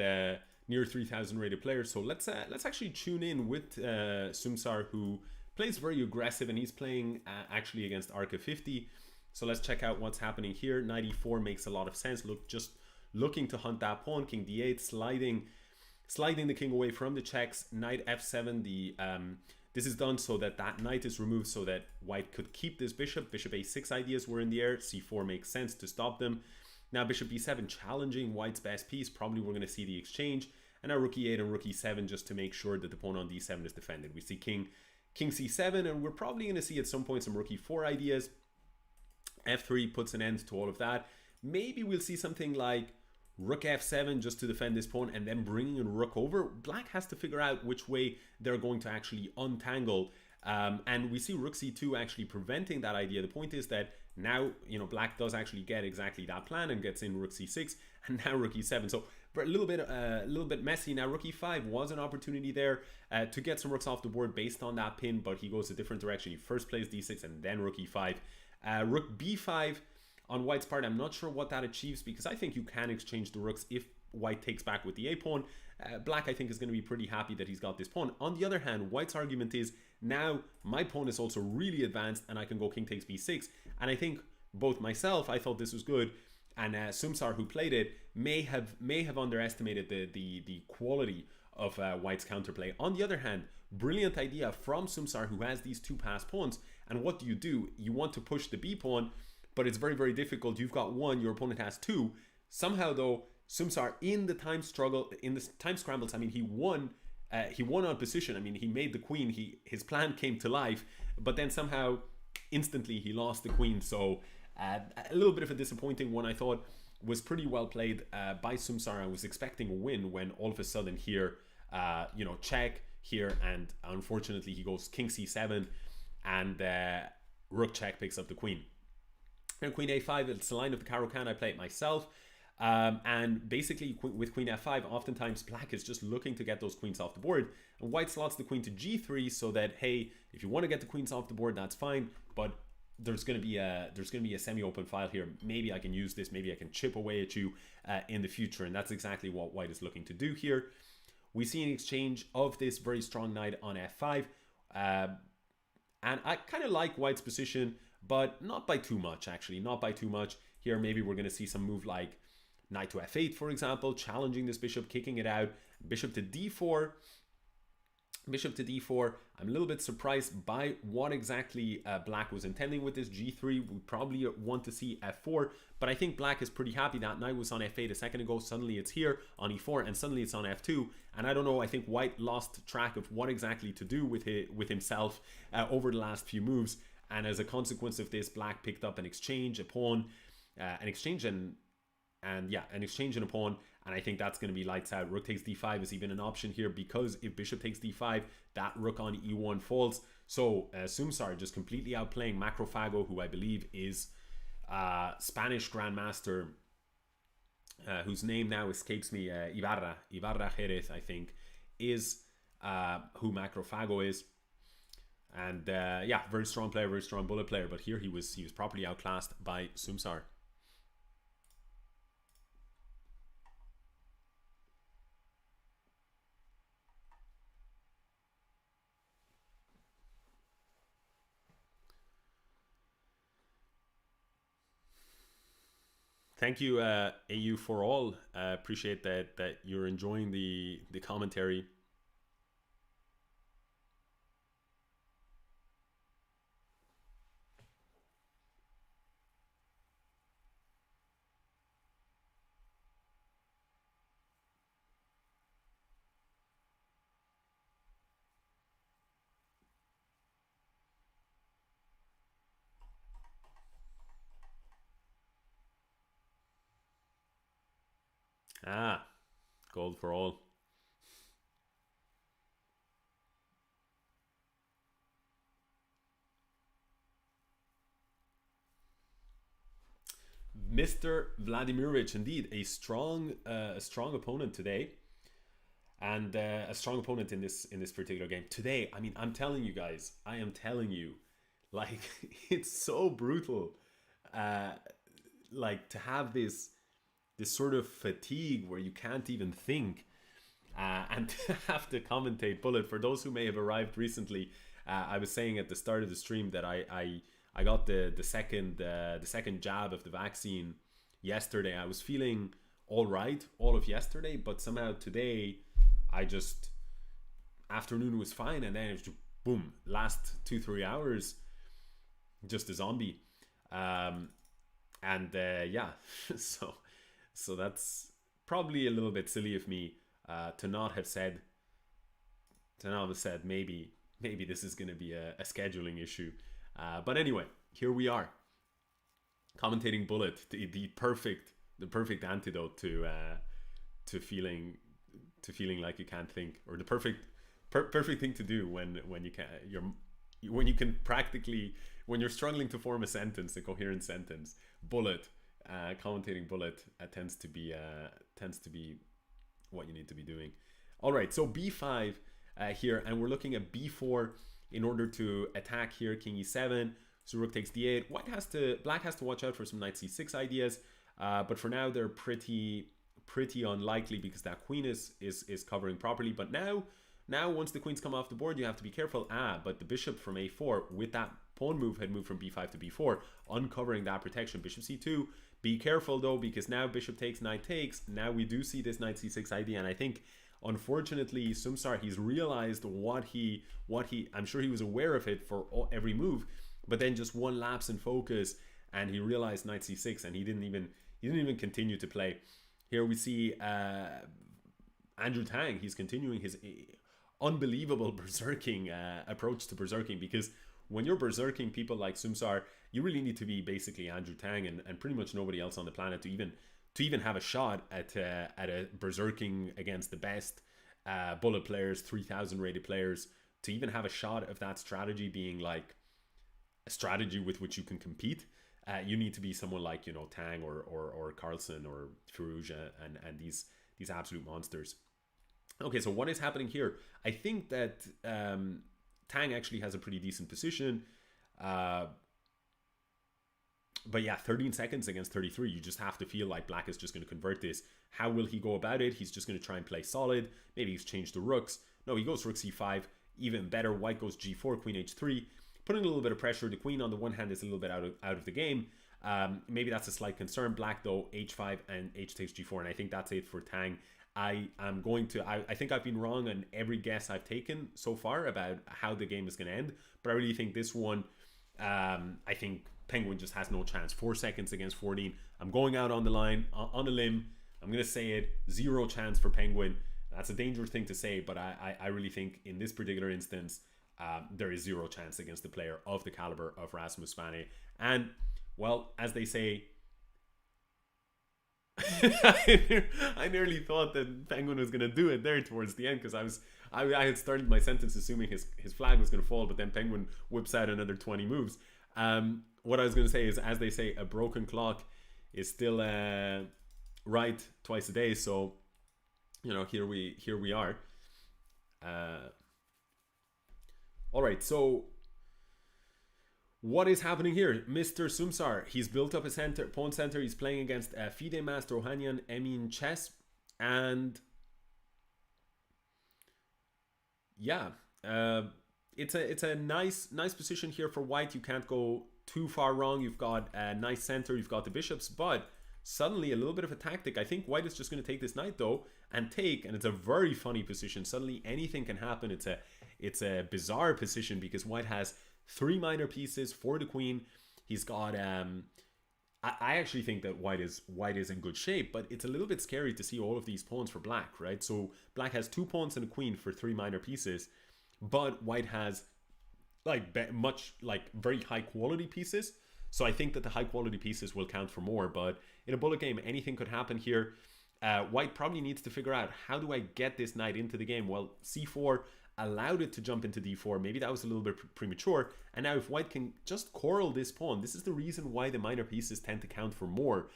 near 3,000 rated players. So let's actually tune in with Sumsar, who plays very aggressive, and he's playing actually against Arca 50. So let's check out what's happening here. Knight e4 makes a lot of sense. Just looking to hunt that pawn. King d8, sliding the king away from the checks. Knight f7. This is done so that knight is removed, so that white could keep this bishop. Bishop a6 ideas were in the air. c4 makes sense to stop them. Now bishop b7, challenging white's best piece. Probably we're going to see the exchange. And now rook e8 and rook e7, just to make sure that the pawn on d7 is defended. We see king c7, and we're probably going to see at some point some rook e4 ideas. f3 puts an end to all of that. Maybe we'll see something like rook f7 just to defend this pawn, and then bringing in rook over. Black has to figure out which way they're going to actually untangle. And we see rook c2 actually preventing that idea. The point is that now, black does actually get exactly that plan and gets in rook c6, and now rook e7. So a little bit messy. Now rook e5 was an opportunity there to get some rooks off the board based on that pin, but he goes a different direction. He first plays d6 and then rook e5. Rook b5 on white's part, I'm not sure what that achieves, because I think you can exchange the rooks if white takes back with the a pawn. Black, I think, is going to be pretty happy that he's got this pawn. On the other hand, white's argument is, now my pawn is also really advanced and I can go king takes b6. And I think both myself, I thought this was good, and Sumsar, who played it, may have underestimated the quality of white's counterplay. On the other hand, brilliant idea from Sumsar, who has these two passed pawns. And what do? You want to push the b pawn, but it's very, very difficult. You've got one, your opponent has two. Somehow, though, Sumsar, in the time scrambles, I mean, he won on position. I mean, he made the queen. His plan came to life, but then somehow, instantly, he lost the queen. So a little bit of a disappointing one. I thought was pretty well played by Sumsar. I was expecting a win when all of a sudden here, check here, and unfortunately he goes king c7, and rook check picks up the queen. And queen a5, it's the line of the Caro-Kann. I play it myself. And basically with queen f5, oftentimes black is just looking to get those queens off the board, and white slots the queen to g3 so that, hey, if you want to get the queens off the board, that's fine, but there's going to be a semi-open file here. Maybe I can use this, maybe I can chip away at you in the future, and that's exactly what white is looking to do here. We see an exchange of this very strong knight on f5, and I kind of like white's position, but not by too much, actually, not by too much. Here maybe we're going to see some move like knight to f8, for example, challenging this bishop, kicking it out, bishop to d4. Bishop to d4. I'm a little bit surprised by what exactly black was intending with this. g3, we probably want to see f4, but I think black is pretty happy. That knight was on f8 a second ago, suddenly it's here on e4, and suddenly it's on f2, and I don't know, I think white lost track of what exactly to do with himself over the last few moves, and as a consequence of this, black picked up an exchange, a pawn, an exchange and a pawn, and I think that's going to be lights out. Rook takes d5 is even an option here, because if bishop takes d5, that rook on e1 falls. So Sumsar just completely outplaying Macrofago, who I believe is Spanish grandmaster, whose name now escapes me, Ibarra Jerez, I think, is who Macrofago is. And very strong player, very strong bullet player, but here he was properly outclassed by Sumsar. Thank you, AU for all. Appreciate that you're enjoying the commentary. Ah, gold for all. Mr. Vladimirovich, indeed a strong opponent today, and a strong opponent in this particular game today. I mean, I'm telling you guys, I am telling you, like it's so brutal, uh, like to have this sort of fatigue where you can't even think, and to have to commentate bullet. For those who may have arrived recently, I was saying at the start of the stream that I got the second jab of the vaccine yesterday. I was feeling all right all of yesterday, but somehow today I just afternoon was fine, and then it was just, boom, last 2-3 hours just a zombie. And yeah, so that's probably a little bit silly of me, to not have said maybe this is going to be a scheduling issue. But anyway, here we are, commentating bullet, the perfect antidote to feeling like you can't think, or the perfect thing to do when you can practically, when you're struggling to form a coherent sentence. Bullet, commentating bullet, tends to be what you need to be doing. All right, so b5 here, and we're looking at b4 in order to attack here. King e7, so rook takes d8. Black has to watch out for some knight c6 ideas, but for now they're pretty unlikely because that queen is covering properly. But now once the queens come off the board, you have to be careful. But the bishop from a4 with that pawn move had moved from b5 to b4, uncovering that protection. Bishop c2. Be careful though, because now bishop takes, knight takes. Now we do see this knight c6 idea, and I think unfortunately Sumsar, he's realized what he I'm sure he was aware of it for every move, but then just one lapse in focus and he realized knight c6, and he didn't even continue to play. Here we see Andrew Tang. He's continuing his unbelievable berserking approach to berserking, because when you're berserking people like Sumsar, you really need to be basically Andrew Tang and pretty much nobody else on the planet to even have a shot at a berserking against the best bullet players, 3000 rated players. To even have a shot of that strategy being like a strategy with which you can compete, you need to be someone like, you know, Tang or Carlsen or Firouzja and these absolute monsters. Okay, so what is happening here? I think that Tang actually has a pretty decent position. But yeah, 13 seconds against 33. You just have to feel like black is just going to convert this. How will he go about it? He's just going to try and play solid. Maybe he's changed the rooks. No, he goes rook c5. Even better, white goes g4, queen h3. Putting a little bit of pressure. The queen on the one hand is a little bit out of the game. Maybe that's a slight concern. Black though, h5 and h takes g4. And I think that's it for Tang. I think I've been wrong on every guess I've taken so far about how the game is going to end. But I really think this one, I think Penguin just has no chance. 4 seconds against 14. I'm going out on the line, on a limb. I'm going to say it. 0 chance for Penguin. That's a dangerous thing to say, but I really think in this particular instance, there is 0 chance against the player of the caliber of Rasmus Spane. And, well, as they say, I nearly thought that Penguin was going to do it there towards the end, because I had started my sentence assuming his flag was going to fall, but then Penguin whips out another 20 moves. What I was going to say is, as they say, a broken clock is still right twice a day. So, you know, here we are. All right, so what is happening here? Mr. Sumsar, he's built up a pawn center. He's playing against FIDE Master Ohanian Emin Chess, and yeah, it's a nice position here for white. You can't go too far wrong. You've got a nice center. You've got the bishops, but Suddenly, a little bit of a tactic. I think white is just going to take this knight though and take, and it's a very funny position. Suddenly, anything can happen. It's a bizarre position because white has 3 minor pieces for the queen. He's got I actually think that white is in good shape, but it's a little bit scary to see all of these pawns for black, right? So black has 2 pawns and a queen for 3 minor pieces, but white has much very high quality pieces. So I think that the high quality pieces will count for more, but in a bullet game, anything could happen here. White probably needs to figure out, how do I get this knight into the game? Well, c4 allowed it to jump into d4. Maybe that was a little bit premature. And now if white can just coral this pawn, this is the reason why the minor pieces tend to count for more.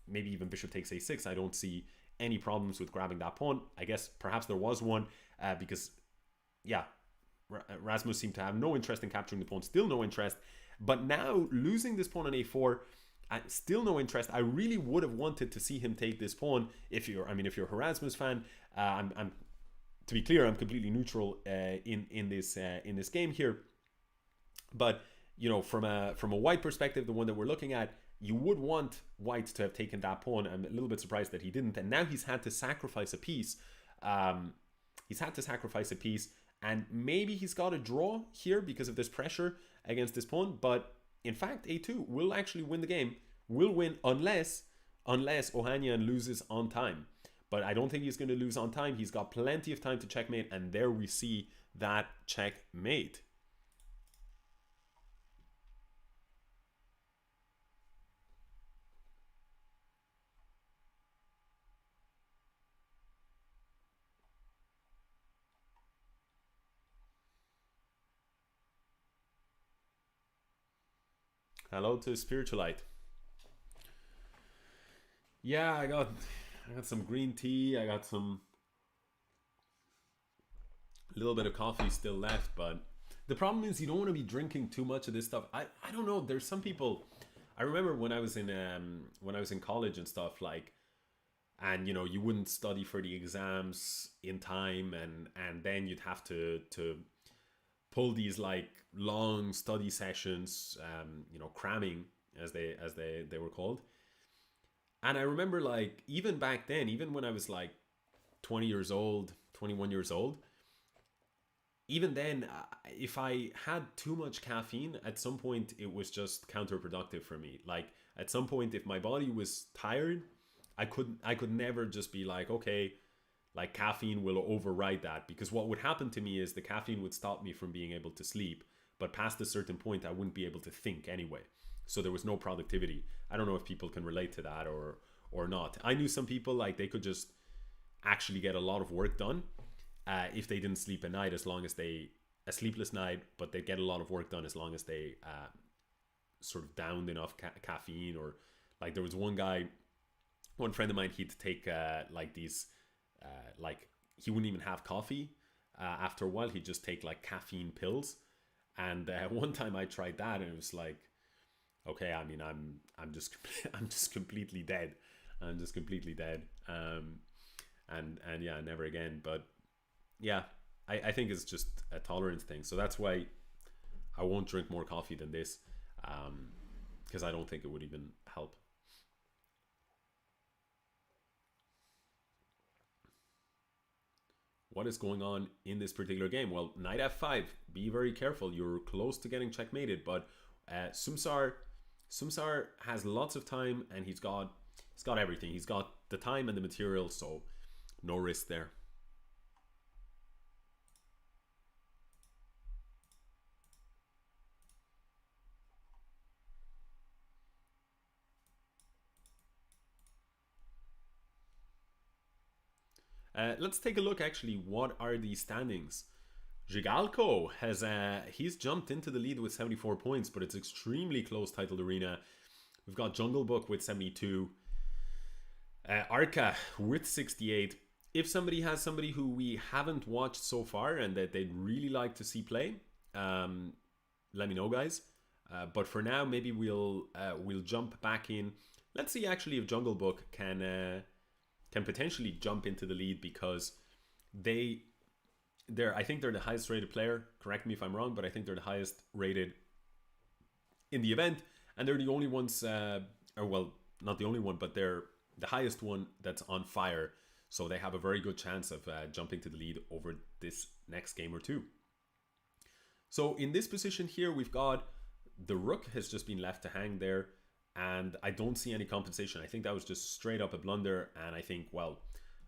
Maybe even bishop takes a6. I don't see any problems with grabbing that pawn. I guess perhaps there was one because, yeah, Rasmus seemed to have no interest in capturing the pawn. Still no interest. But now losing this pawn on a4, still no interest. I really would have wanted to see him take this pawn. If you're a Rasmus fan, I'm to be clear, I'm completely neutral in this game here. But from a white perspective, the one that we're looking at, you would want white to have taken that pawn. I'm a little bit surprised that he didn't, and now he's had to sacrifice a piece. And maybe he's got a draw here because of this pressure against this pawn. But in fact, a2 will actually win the game. Will win unless Ohanian loses on time. But I don't think he's going to lose on time. He's got plenty of time to checkmate. And there we see that checkmate. Hello to Spiritualite. Yeah, I got some green tea. I got some little bit of coffee still left, but the problem is you don't want to be drinking too much of this stuff. I don't know. There's some people. I remember when I was in college and stuff, and you wouldn't study for the exams in time, and then you'd have to pull these long study sessions, cramming as they were called. And I remember even back then, even when I was 20 years old, 21 years old, even then, if I had too much caffeine, at some point it was just counterproductive for me. At some point, if my body was tired, I could never just be okay, caffeine will override that, because what would happen to me is the caffeine would stop me from being able to sleep, but past a certain point I wouldn't be able to think anyway, so there was no productivity. I don't know if people can relate to that or not. I knew some people they could just actually get a lot of work done if they didn't sleep at night, a sleepless night, but they get a lot of work done as long as they sort of downed enough caffeine. Or there was one friend of mine, he'd take these he wouldn't even have coffee. After a while, he'd just take caffeine pills. And one time I tried that, and it was okay, I'm just completely dead. I'm just completely dead. And yeah, never again. But yeah, I think it's just a tolerance thing. So that's why I won't drink more coffee than this, because I don't think it would even help. What is going on in this particular game? Well, knight f5. Be very careful. You're close to getting checkmated, but Sumsar has lots of time, and he's got everything. He's got the time and the material, so no risk there. Let's take a look, actually. What are the standings? Jigalko has he's jumped into the lead with 74 points, but it's extremely close titled arena. We've got Jungle Book with 72, Arca with 68. If somebody has somebody who we haven't watched so far and that they'd really like to see play, let me know, guys. But for now, maybe we'll jump back in. Let's see actually if Jungle Book can potentially jump into the lead, because I think they're the highest rated player. Correct me if I'm wrong, but I think they're the highest rated in the event, and they're the only ones. not the only one, but they're the highest one that's on fire. So they have a very good chance of jumping to the lead over this next game or two. So in this position here, we've got the rook has just been left to hang there, and I don't see any compensation. I think that was just straight up a blunder, and I think, well,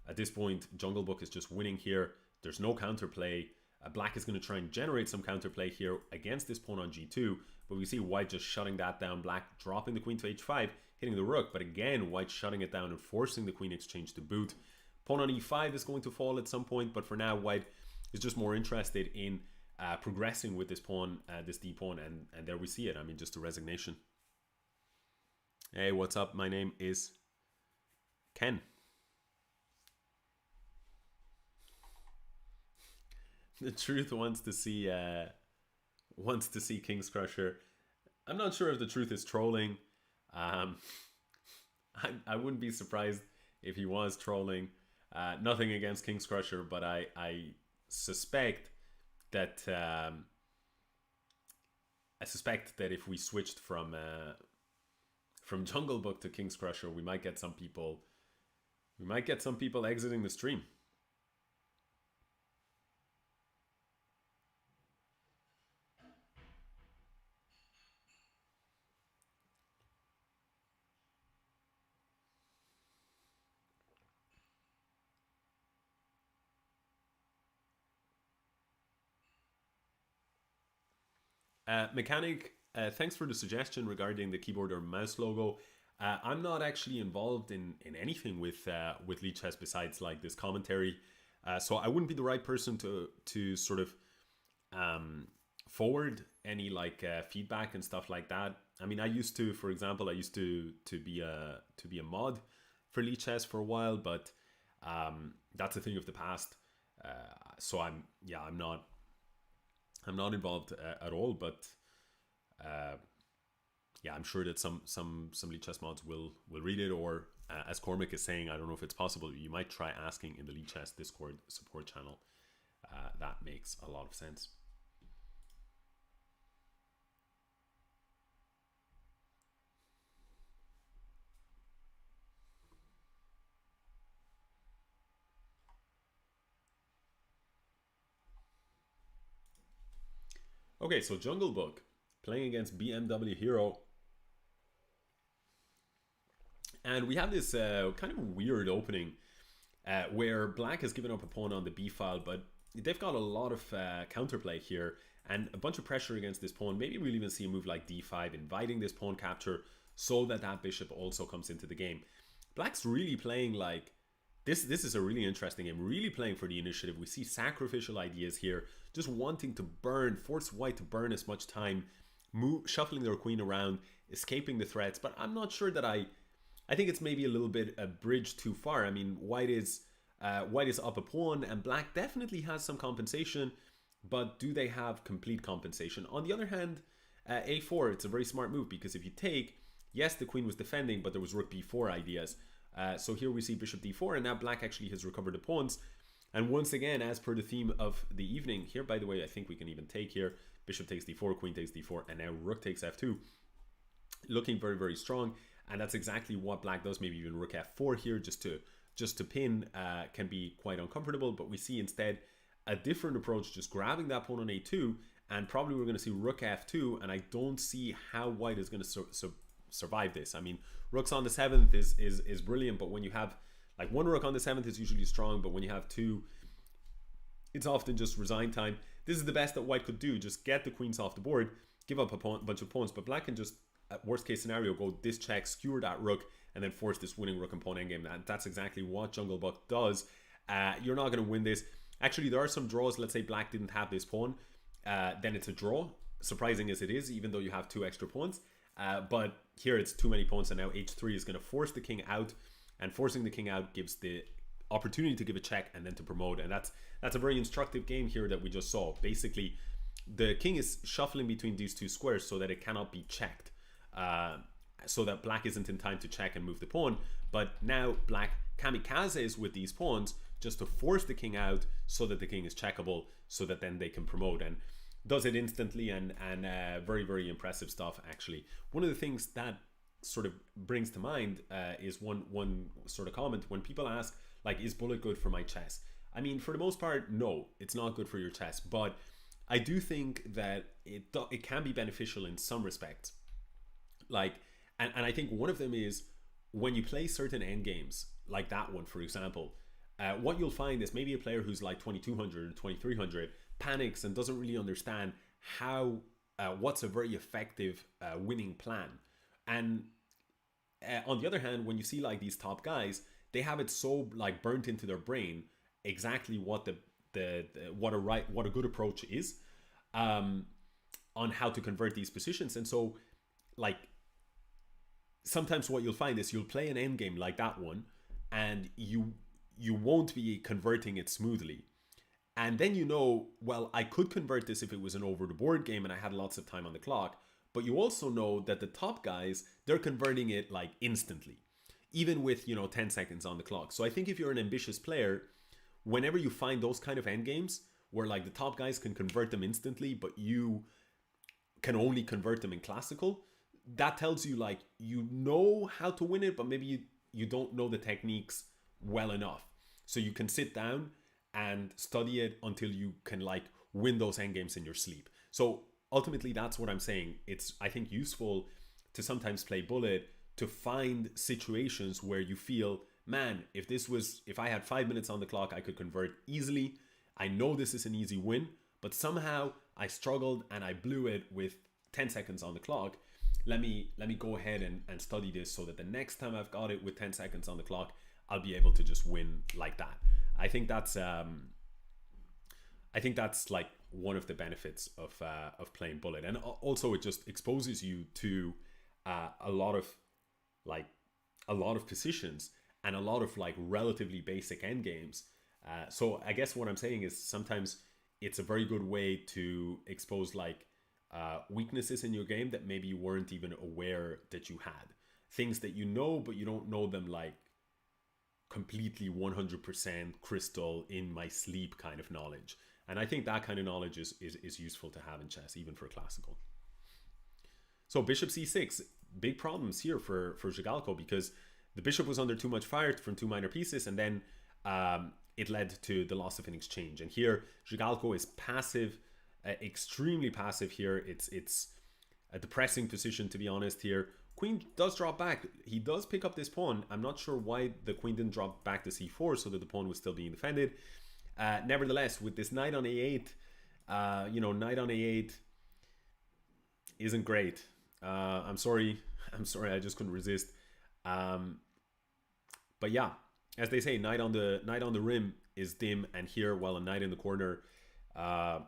at this point, Jungle Book is just winning here. There's no counterplay. Black is going to try and generate some counterplay here against this pawn on g2, but we see White just shutting that down. Black dropping the queen to h5, hitting the rook, but again, White shutting it down and forcing the queen exchange to boot. Pawn on e5 is going to fall at some point, but for now, White is just more interested in progressing with this pawn, this d pawn, and there we see it. I mean, just a resignation. Hey, what's up? My name is Ken. The truth wants to see King's Crusher. I'm not sure if the truth is trolling. I wouldn't be surprised if he was trolling. Nothing against King's Crusher, but I suspect that if we switched from Jungle Book to King's Crusher, we might get some people exiting the stream. Mechanic, thanks for the suggestion regarding the keyboard or mouse logo. I'm not actually involved in anything with Lichess besides like this commentary, so I wouldn't be the right person to sort of forward any like feedback and stuff like that. I mean, for example, I used to be a mod for Lichess for a while, but that's a thing of the past. So I'm not involved at all, but yeah, I'm sure that some Lichess mods will read it, or as Cormac is saying, I don't know if it's possible, you might try asking in the Lichess Discord support channel. That makes a lot of sense. Okay, so Jungle Book playing against BMW Hero. And we have this kind of weird opening where Black has given up a pawn on the b file, but they've got a lot of counterplay here and a bunch of pressure against this pawn. Maybe we'll even see a move like d5, inviting this pawn capture so that that bishop also comes into the game. Black's really playing like this is a really interesting game, really playing for the initiative. We see sacrificial ideas here, just wanting to force White to burn as much time, shuffling their queen around, escaping the threats. But I'm not sure that I think it's maybe a little bit a bridge too far. I mean, White is up a pawn, and Black definitely has some compensation, but do they have complete compensation? On the other hand, a4, it's a very smart move, because if you take, yes, the queen was defending, but there was rook b4 ideas. So here we see bishop d4, and now Black actually has recovered the pawns. And once again, as per the theme of the evening here, by the way, I think we can even take here, bishop takes d4, queen takes d4, and now rook takes f2. Looking very, very strong. And that's exactly what Black does. Maybe even rook f4 here, just to pin, can be quite uncomfortable. But we see instead a different approach, just grabbing that pawn on a2, and probably we're going to see rook f2, and I don't see how White is going to survive this. I mean, rooks on the 7th is brilliant, but when you have like one rook on the 7th is usually strong, but when you have two, it's often just resign time. This is the best that White could do, just get the queens off the board, give up a bunch of pawns, but Black can just, at worst case scenario, go this check, skewer that rook, and then force this winning rook and pawn endgame. And that's exactly what Jungle Book does. You're not going to win this. Actually, there are some draws. Let's say Black didn't have this pawn, then it's a draw, surprising as it is, even though you have two extra pawns. But here it's too many pawns, and now h3 is going to force the king out, and forcing the king out gives the opportunity to give a check and then to promote. And that's a very instructive game here that we just saw. Basically, the king is shuffling between these two squares so that it cannot be checked, so that Black isn't in time to check and move the pawn. But now Black kamikazes with these pawns just to force the king out so that the king is checkable, so that then they can promote, and does it instantly, and very, very impressive stuff. Actually, one of the things that sort of brings to mind is one sort of comment when people ask, like, is bullet good for my chess? I mean, for the most part, no, it's not good for your chess, but I do think that it can be beneficial in some respects. Like, and I think one of them is when you play certain end games, like that one, for example, what you'll find is maybe a player who's like 2200 or 2300 panics and doesn't really understand how what's a very effective winning plan. And on the other hand, when you see like these top guys, they have it so like burnt into their brain exactly what what a good approach is, on how to convert these positions. And so, like, sometimes what you'll find is you'll play an end game like that one, and you won't be converting it smoothly. And then well, I could convert this if it was an over the board game and I had lots of time on the clock. But you also know that the top guys, they're converting it like instantly, even with 10 seconds on the clock. So I think if you're an ambitious player, whenever you find those kind of end games where like the top guys can convert them instantly, but you can only convert them in classical, that tells you like you know how to win it, but maybe you don't know the techniques well enough. So you can sit down and study it until you can like win those end games in your sleep. So ultimately, that's what I'm saying. It's, I think, useful to sometimes play bullet to find situations where you feel, man, if I had 5 minutes on the clock, I could convert easily. I know this is an easy win, but somehow I struggled and I blew it with 10 seconds on the clock. Let me go ahead and study this so that the next time I've got it with 10 seconds on the clock, I'll be able to just win like that. I think that's like one of the benefits of playing bullet, and also it just exposes you to a lot of positions and a lot of like relatively basic end games. So I guess what I'm saying is sometimes it's a very good way to expose like weaknesses in your game that maybe you weren't even aware that you had. Things that you know, but you don't know them like completely 100% crystal in my sleep kind of knowledge. And I think that kind of knowledge is useful to have in chess, even for classical. So bishop c6, big problems here for Zhigalko, because the bishop was under too much fire from two minor pieces, and then it led to the loss of an exchange. And here Zhigalko is passive, extremely passive here. It's a depressing position, to be honest here. Queen does drop back. He does pick up this pawn. I'm not sure why the queen didn't drop back to c4 so that the pawn was still being defended. Nevertheless, with this knight on a8, knight on a8 isn't great. I'm sorry, I just couldn't resist. But yeah, as they say, knight on the rim is dim, and here, while a knight in the corner, yeah,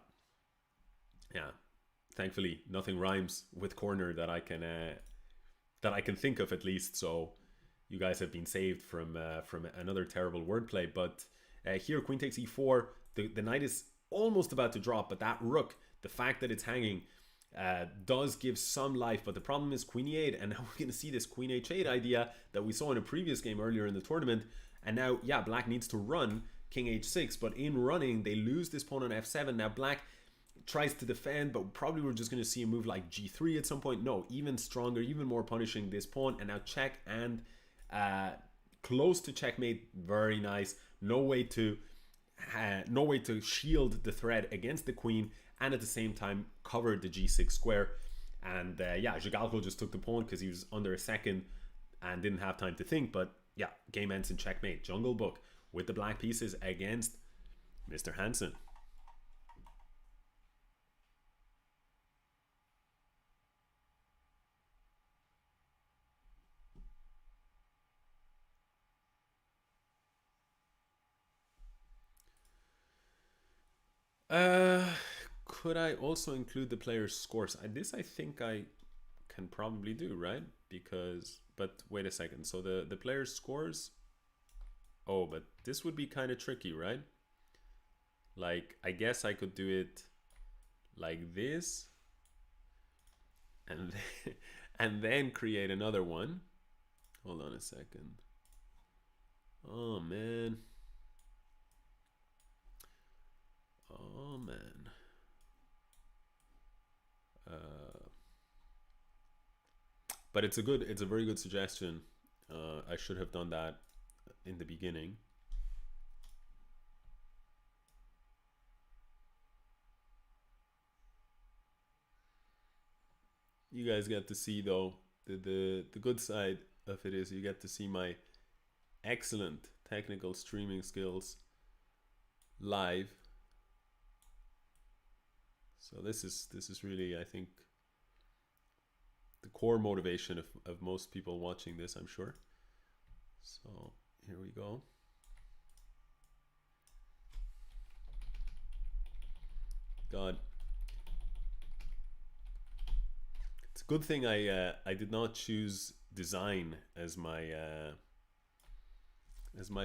thankfully nothing rhymes with corner that I can think of, at least. So you guys have been saved from another terrible wordplay. But here, queen takes e4. The knight is almost about to drop, but that rook, the fact that it's hanging, does give some life. But the problem is queen e8, and now we're going to see this queen h8 idea that we saw in a previous game earlier in the tournament. And now, yeah, black needs to run king h6, but in running, they lose this pawn on f7. Now black tries to defend, but probably we're just going to see a move like g3 at some point. No, even stronger, even more punishing this pawn, and now check, and close to checkmate. Very nice. No way to shield the threat against the queen, and at the same time covered the g6 square. And yeah, Zhigalko just took the pawn because he was under a second and didn't have time to think. But yeah, game ends in checkmate. Jungle Book with the black pieces against Mr. Hansen. Could I also include the players' scores? This I think I can probably do, right? Because, but wait a second. So the players' scores. Oh, but this would be kind of tricky, right? Like, I guess I could do it like this, and then, and then create another one. Hold on a second. Oh man. Oh man. But it's a very good suggestion. I should have done that in the beginning. You guys get to see, though, the good side of it is you get to see my excellent technical streaming skills live. So this is really, I think, the core motivation of most people watching this, I'm sure. So here we go. God, it's a good thing I did not choose design as my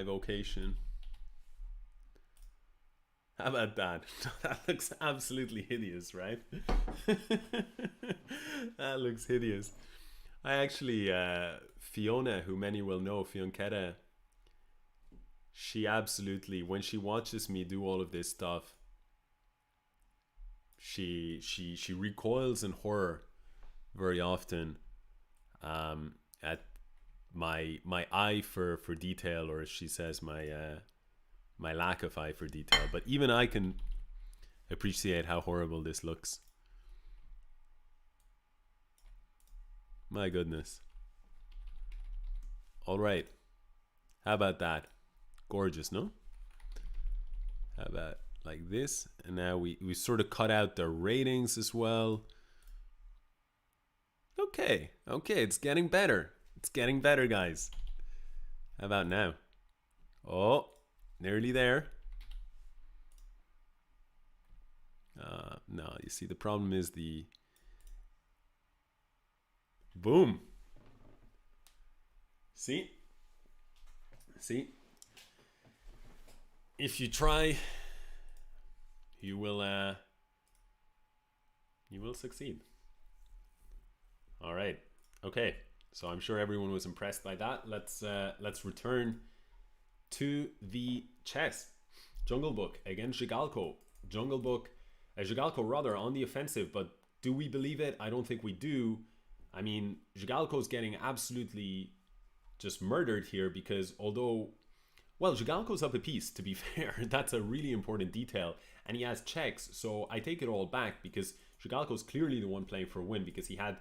vocation. How about that? That looks absolutely hideous, right? That looks hideous. I actually, Fiona, who many will know, Fionketta, she absolutely, when she watches me do all of this stuff, she recoils in horror very often at my eye for detail, or as she says, my lack of eye for detail. But even I can appreciate how horrible this looks. My goodness. All right. How about that? Gorgeous, no? How about like this? And now we sort of cut out the ratings as well. Okay. Okay, it's getting better. It's getting better, guys. How about now? Oh, nearly there. No, you see, the problem is the boom. See? If you try, you will succeed. All right. Okay. So I'm sure everyone was impressed by that. Let's return to the chess. Jungle Book against Zhigalko. Zhigalko rather on the offensive, but do we believe it? I don't think we do. I mean, Zhigalko's getting absolutely just murdered here because although, well, Zhigalko's up a piece, to be fair. That's a really important detail. And he has checks, so I take it all back because Zhigalko's clearly the one playing for a win because he had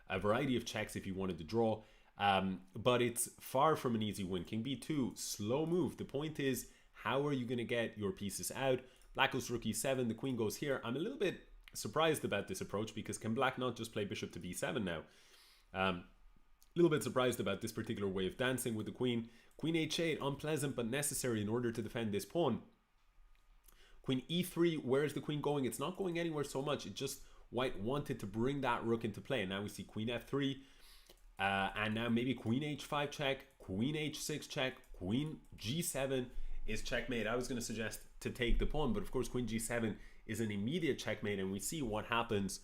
a variety of checks if he wanted to draw. But it's far from an easy win. King b2, slow move. The point is, how are you going to get your pieces out? Black goes rook e7, the queen goes here. I'm a little bit surprised about this approach because can black not just play bishop to b7 now? A little bit surprised about this particular way of dancing with the queen. Queen h8, unpleasant but necessary in order to defend this pawn. Queen e3, where is the queen going? It's not going anywhere so much. It just, white wanted to bring that rook into play. And now we see queen f3. And now maybe queen h5 check, queen h6 check, queen g7 is checkmate. I was going to suggest to take the pawn, but of course queen g7 is an immediate checkmate, and we see what happens.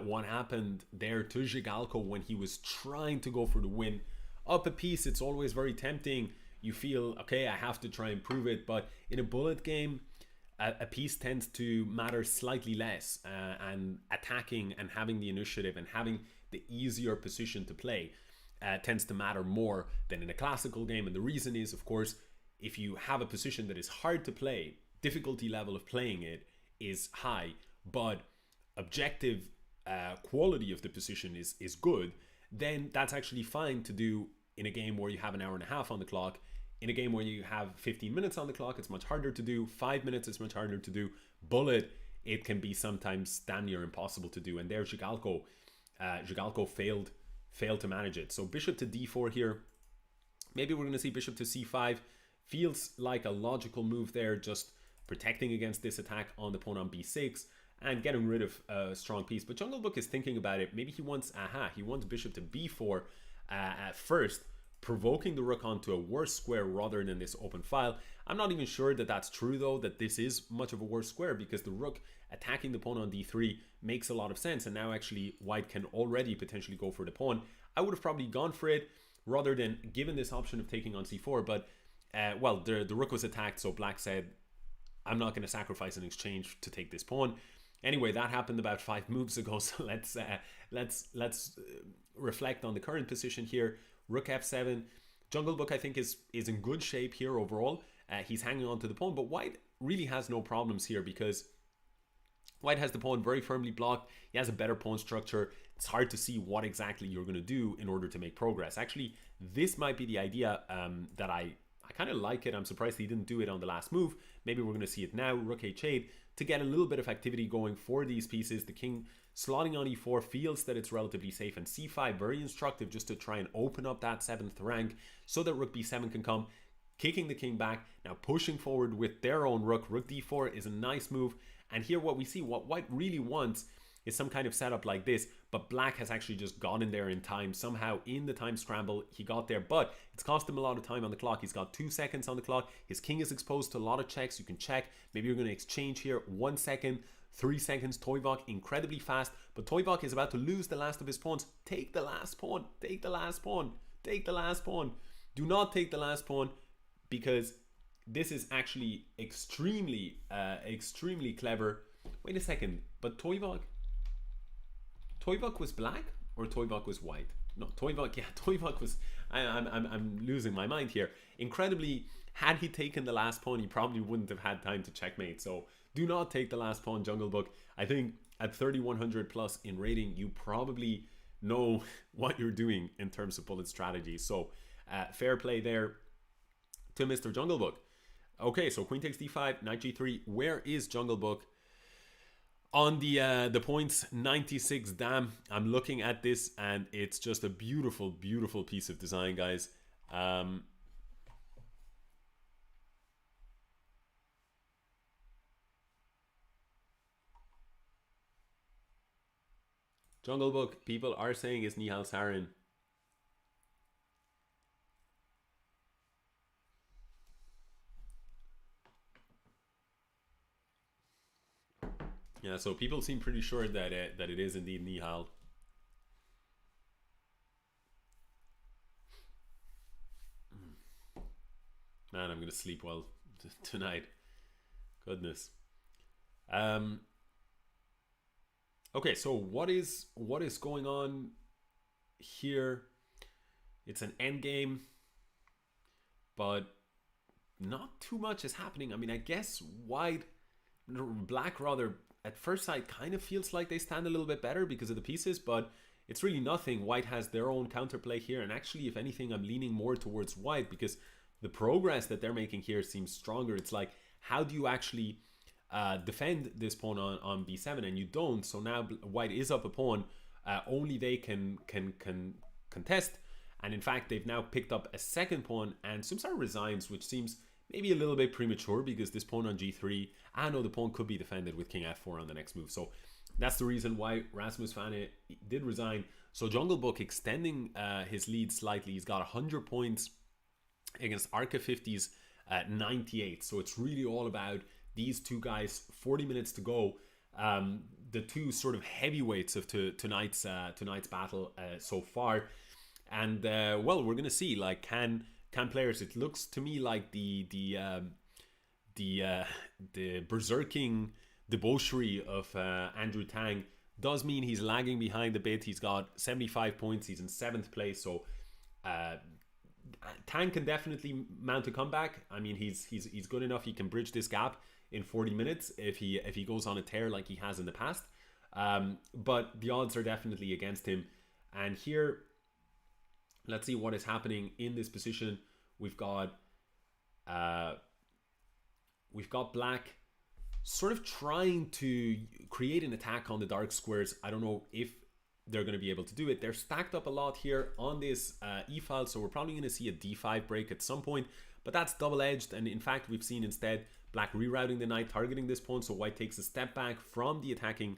What happened there to Zhigalko when he was trying to go for the win. Up a piece, it's always very tempting. You feel, okay, I have to try and prove it, but in a bullet game, a piece tends to matter slightly less, and attacking and having the initiative and having the easier position to play tends to matter more than in a classical game. And the reason is, of course, if you have a position that is hard to play, difficulty level of playing it is high, but objective quality of the position is good, then that's actually fine to do in a game where you have an hour and a half on the clock. In a game where you have 15 minutes on the clock, it's much harder to do. 5 minutes is much harder to do. Bullet, it can be sometimes damn near impossible to do. And there Zhigalko failed to manage it. So bishop to d4 here. Maybe we're going to see bishop to c5. Feels like a logical move there, just protecting against this attack on the pawn on b6 and getting rid of a strong piece. But Jungle Book is thinking about it. Maybe he wants bishop to b4 at first, provoking the rook onto a worse square rather than this open file. I'm not even sure that that's true, though, that this is much of a worse square, because the rook attacking the pawn on d3 makes a lot of sense. And now actually white can already potentially go for the pawn. I would have probably gone for it rather than given this option of taking on c4. But, well, the rook was attacked, so black said, I'm not going to sacrifice an exchange to take this pawn. Anyway, that happened about 5 moves ago, so let's reflect on the current position here. Rook f7. Jungle Book, I think, is in good shape here overall. He's hanging on to the pawn, but White really has no problems here because White has the pawn very firmly blocked. He has a better pawn structure. It's hard to see what exactly you're going to do in order to make progress. Actually, this might be the idea that I kind of like it. I'm surprised he didn't do it on the last move. Maybe we're going to see it now. Rook h8 to get a little bit of activity going for these pieces. The king slotting on e4 feels that it's relatively safe, and c5 very instructive just to try and open up that 7th rank so that rook b7 can come, kicking the king back. Now pushing forward with their own rook. Rook d4 is a nice move. And here what we see, what White really wants is some kind of setup like this, but Black has actually just gotten there in time. Somehow in the time scramble, he got there, but it's cost him a lot of time on the clock. He's got 2 seconds on the clock. His king is exposed to a lot of checks. You can check. Maybe you're going to exchange here. 1 second, 3 seconds. Toivak incredibly fast, but Toivak is about to lose the last of his pawns. Take the last pawn. Take the last pawn. Take the last pawn. Do not take the last pawn, because this is actually extremely clever. Wait a second, but Toivak was black or Toivak was white? No, Toivak, yeah, Toivak was, I'm losing my mind here. Incredibly, had he taken the last pawn, he probably wouldn't have had time to checkmate. So do not take the last pawn, Jungle Book. I think at 3100 plus in rating, you probably know what you're doing in terms of bullet strategy. So fair play there to Mr. Jungle Book. Okay, so queen takes d5, knight g3. Where is Jungle Book on the points? 96. Damn, I'm looking at this and it's just a beautiful, beautiful piece of design, guys. Jungle Book, people are saying is Nihal Sarin. Yeah, so people seem pretty sure that it is indeed Nihal. Man, I'm gonna sleep well tonight. Goodness. Okay, so what is going on here? It's an endgame, but not too much is happening. I mean, I guess Black rather, at first sight, kind of feels like they stand a little bit better because of the pieces, but it's really nothing. White has their own counterplay here, and actually, if anything, I'm leaning more towards White because the progress that they're making here seems stronger. It's like, how do you actually defend this pawn on b7? And you don't. So now White is up a pawn. Only they can contest, and in fact, they've now picked up a second pawn, and Sumsar resigns, which seems maybe a little bit premature because this pawn on g3, I know the pawn could be defended with king f4 on the next move. So that's the reason why Rasmus Fane did resign. So Jungle Book extending his lead slightly. He's got 100 points against Arca 50's 98. So it's really all about these two guys. 40 minutes to go. The two sort of heavyweights of tonight's battle so far. And well, we're gonna see, like, can players, it looks to me like the berserking debauchery of Andrew Tang does mean he's lagging behind a bit. He's got 75 points. He's in 7th place. So Tang can definitely mount a comeback. I mean, he's good enough. He can bridge this gap in 40 minutes if he goes on a tear like he has in the past. But the odds are definitely against him. And here, let's see what is happening in this position. We've got Black sort of trying to create an attack on the dark squares. I don't know if they're going to be able to do it. They're stacked up a lot here on this e-file, so we're probably going to see a d5 break at some point, but that's double-edged. And in fact, we've seen instead Black rerouting the knight, targeting this pawn, so White takes a step back from the attacking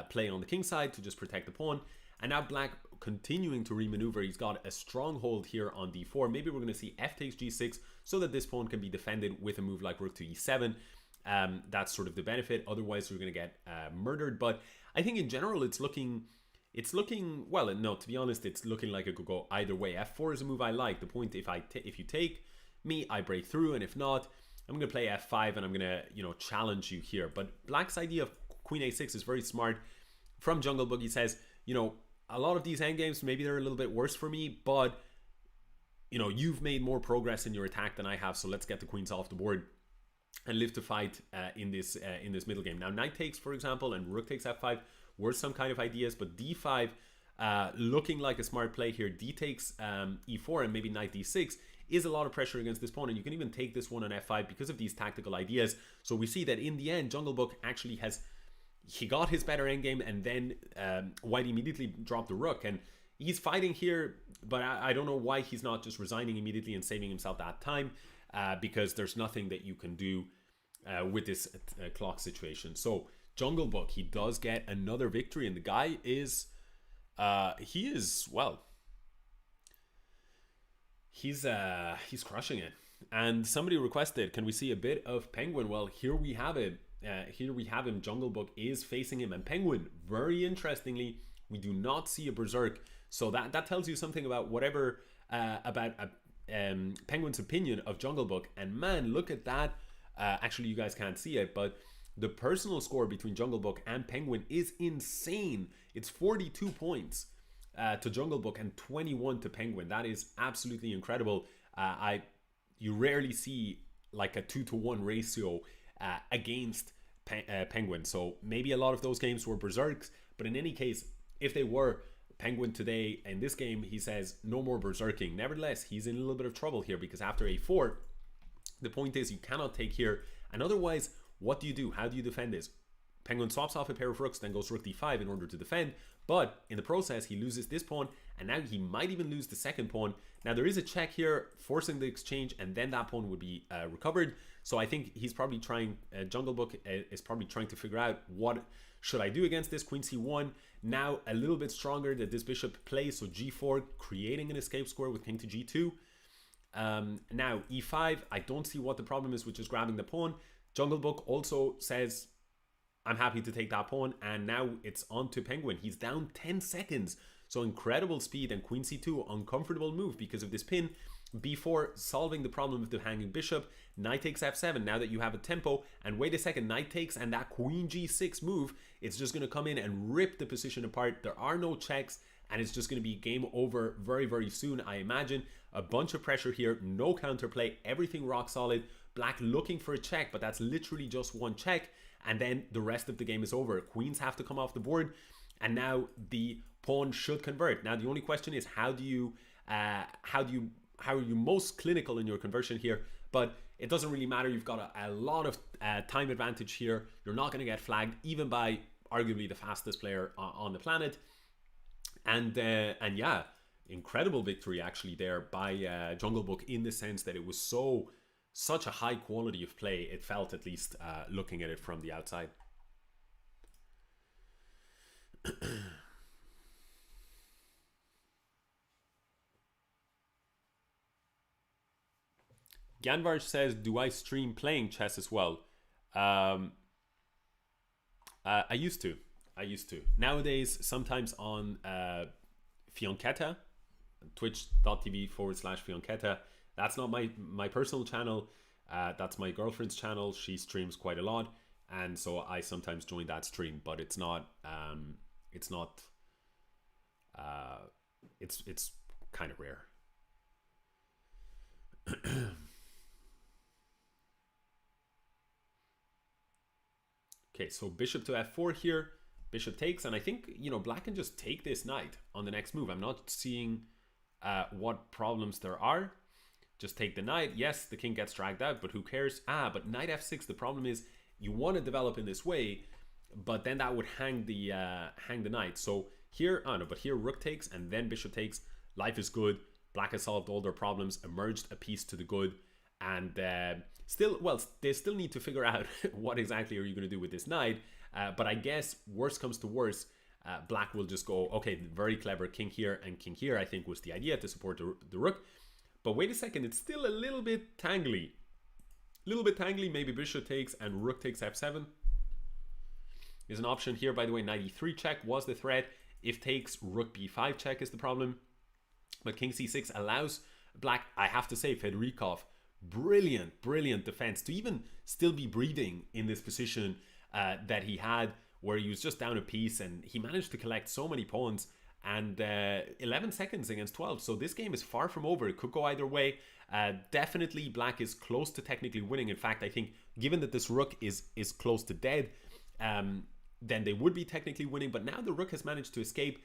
play on the king side to just protect the pawn. And now Black continuing to remaneuver. He's got a stronghold here on d4. Maybe we're going to see f takes g6 so that this pawn can be defended with a move like rook to e7. That's sort of the benefit. Otherwise, we're going to get murdered. But I think in general, it's looking well. No, to be honest, it's looking like it could go either way. f4 is a move I like. The point, if you take me, I break through, and if not, I'm going to play f5 and I'm going to challenge you here. But Black's idea of queen a6 is very smart from Jungle Book. He says, you know, a lot of these endgames, maybe they're a little bit worse for me, but, you know, you've made more progress in your attack than I have, so let's get the queens off the board and live to fight in this middle game. Now, knight takes, for example, and rook takes f5 were some kind of ideas, but d5 looking like a smart play here. D takes e4 and maybe knight d6 is a lot of pressure against this pawn, and you can even take this one on f5 because of these tactical ideas. So we see that in the end, Jungle Book actually he got his better endgame, and then White immediately dropped the rook, and he's fighting here, but I don't know why he's not just resigning immediately and saving himself that time, because there's nothing that you can do with this clock situation. So Jungle Book, he does get another victory, and the guy is he's crushing it. And somebody requested, can we see a bit of Penguin? Well, here we have it. Here we have him. Jungle Book is facing him, and Penguin, very interestingly, we do not see a berserk. So that tells you something about whatever about Penguin's opinion of Jungle Book. And man, look at that. Actually, you guys can't see it, but the personal score between Jungle Book and Penguin is insane. It's 42 points to Jungle Book and 21 to Penguin. That is absolutely incredible. You rarely see like a 2-to-1 ratio against Penguin. So maybe a lot of those games were berserks, but in any case, if they were, Penguin today in this game, he says no more berserking. Nevertheless, he's in a little bit of trouble here because after a4, the point is you cannot take here, and otherwise, what do you do? How do you defend this? Penguin swaps off a pair of rooks, then goes rook d5 in order to defend, but in the process, he loses this pawn, and now he might even lose the second pawn. Now, there is a check here, forcing the exchange, and then that pawn would be recovered. So I think he's probably trying, Jungle Book is probably trying to figure out what should I do against this. Queen c1, now a little bit stronger that this bishop plays, so g4, creating an escape square with king to g2. Now, e5, I don't see what the problem is with just grabbing the pawn. Jungle Book also says, I'm happy to take that pawn, and now it's on to Penguin. He's down 10 seconds, so incredible speed, and queen c2, uncomfortable move because of this pin. b4, solving the problem of the hanging bishop. Knight takes f7, now that you have a tempo, and wait a second, knight takes, and that queen g6 move, it's just going to come in and rip the position apart. There are no checks, and it's just going to be game over very, very soon, I imagine. A bunch of pressure here, no counterplay, everything rock solid. Black looking for a check, but that's literally just one check, and then the rest of the game is over. Queens have to come off the board, and now the pawn should convert. Now the only question is, how are you most clinical in your conversion here? But it doesn't really matter. You've got a lot of time advantage here. You're not going to get flagged even by arguably the fastest player on the planet. And yeah, incredible victory actually there by Jungle Book, in the sense that it was such a high quality of play, it felt, at least looking at it from the outside. Gyanvarj says, do I stream playing chess as well? I used to. Nowadays, sometimes on Fiancetta, twitch.tv/Fiancetta. That's not my personal channel. That's my girlfriend's channel. She streams quite a lot, and so I sometimes join that stream. But it's kind of rare. Okay, so bishop to f4 here. Bishop takes, and I think, Black can just take this knight on the next move. I'm not seeing what problems there are. Just take the knight. Yes, the king gets dragged out, but who cares? But knight f6, the problem is you want to develop in this way, but then that would hang the knight. So here, but here rook takes and then bishop takes. Life is good. Black has solved all their problems, emerged a piece to the good, and they still need to figure out what exactly are you going to do with this knight. But I guess worst comes to worst, Black will just go, okay, very clever, king here and king here, I think was the idea to support the rook. But wait a second, it's still a little bit tangly. Maybe bishop takes and rook takes f7 is an option here. By the way, knight e3 check was the threat. If takes, rook b5 check is the problem. But king c6 allows Black, I have to say, Fedorikov, brilliant defense to even still be breathing in this position that he had where he was just down a piece and he managed to collect so many pawns, and 11 seconds against 12. So this game is far from over. It could go either way. Definitely black is close to technically winning. In fact, I think given that this rook is close to dead, then they would be technically winning. But now the rook has managed to escape.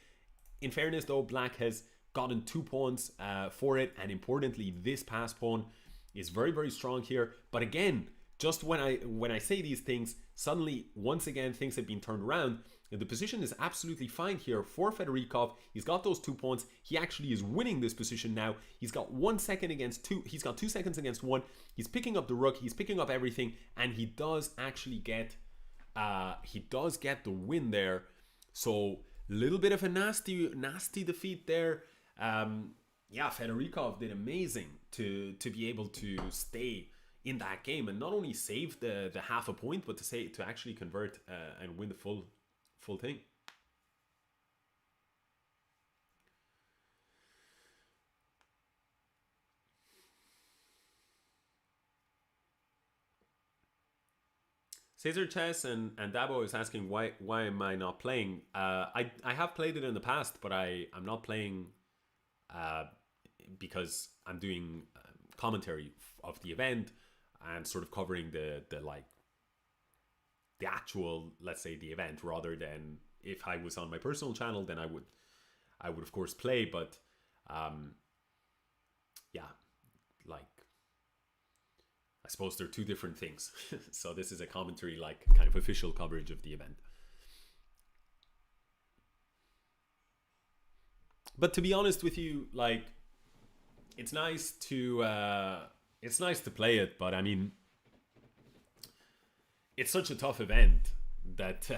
In fairness though, black has gotten 2 pawns for it, and importantly this pass pawn is very, very strong here. But again, just when I say these things, suddenly once again things have been turned around. And the position is absolutely fine here for Fedorikov. He's got those 2 pawns. He actually is winning this position now. He's got 1 second against 2. He's got 2 seconds against 1. He's picking up the rook. He's picking up everything, and he does actually get the win there. So a little bit of a nasty defeat there. Yeah, Fedorikov did amazing to be able to stay in that game and not only save the half a point, but to actually convert and win the full thing. Caesar Chess and Dabo is asking why am I not playing? I have played it in the past, but I'm not playing because I'm doing commentary of the event and sort of covering the actual, let's say, the event, rather than if I was on my personal channel, then I would of course play. But yeah, like, I suppose they're 2 different things. So this is a commentary, like kind of official coverage of the event. But to be honest with you, like, it's nice to play it, but I mean, it's such a tough event that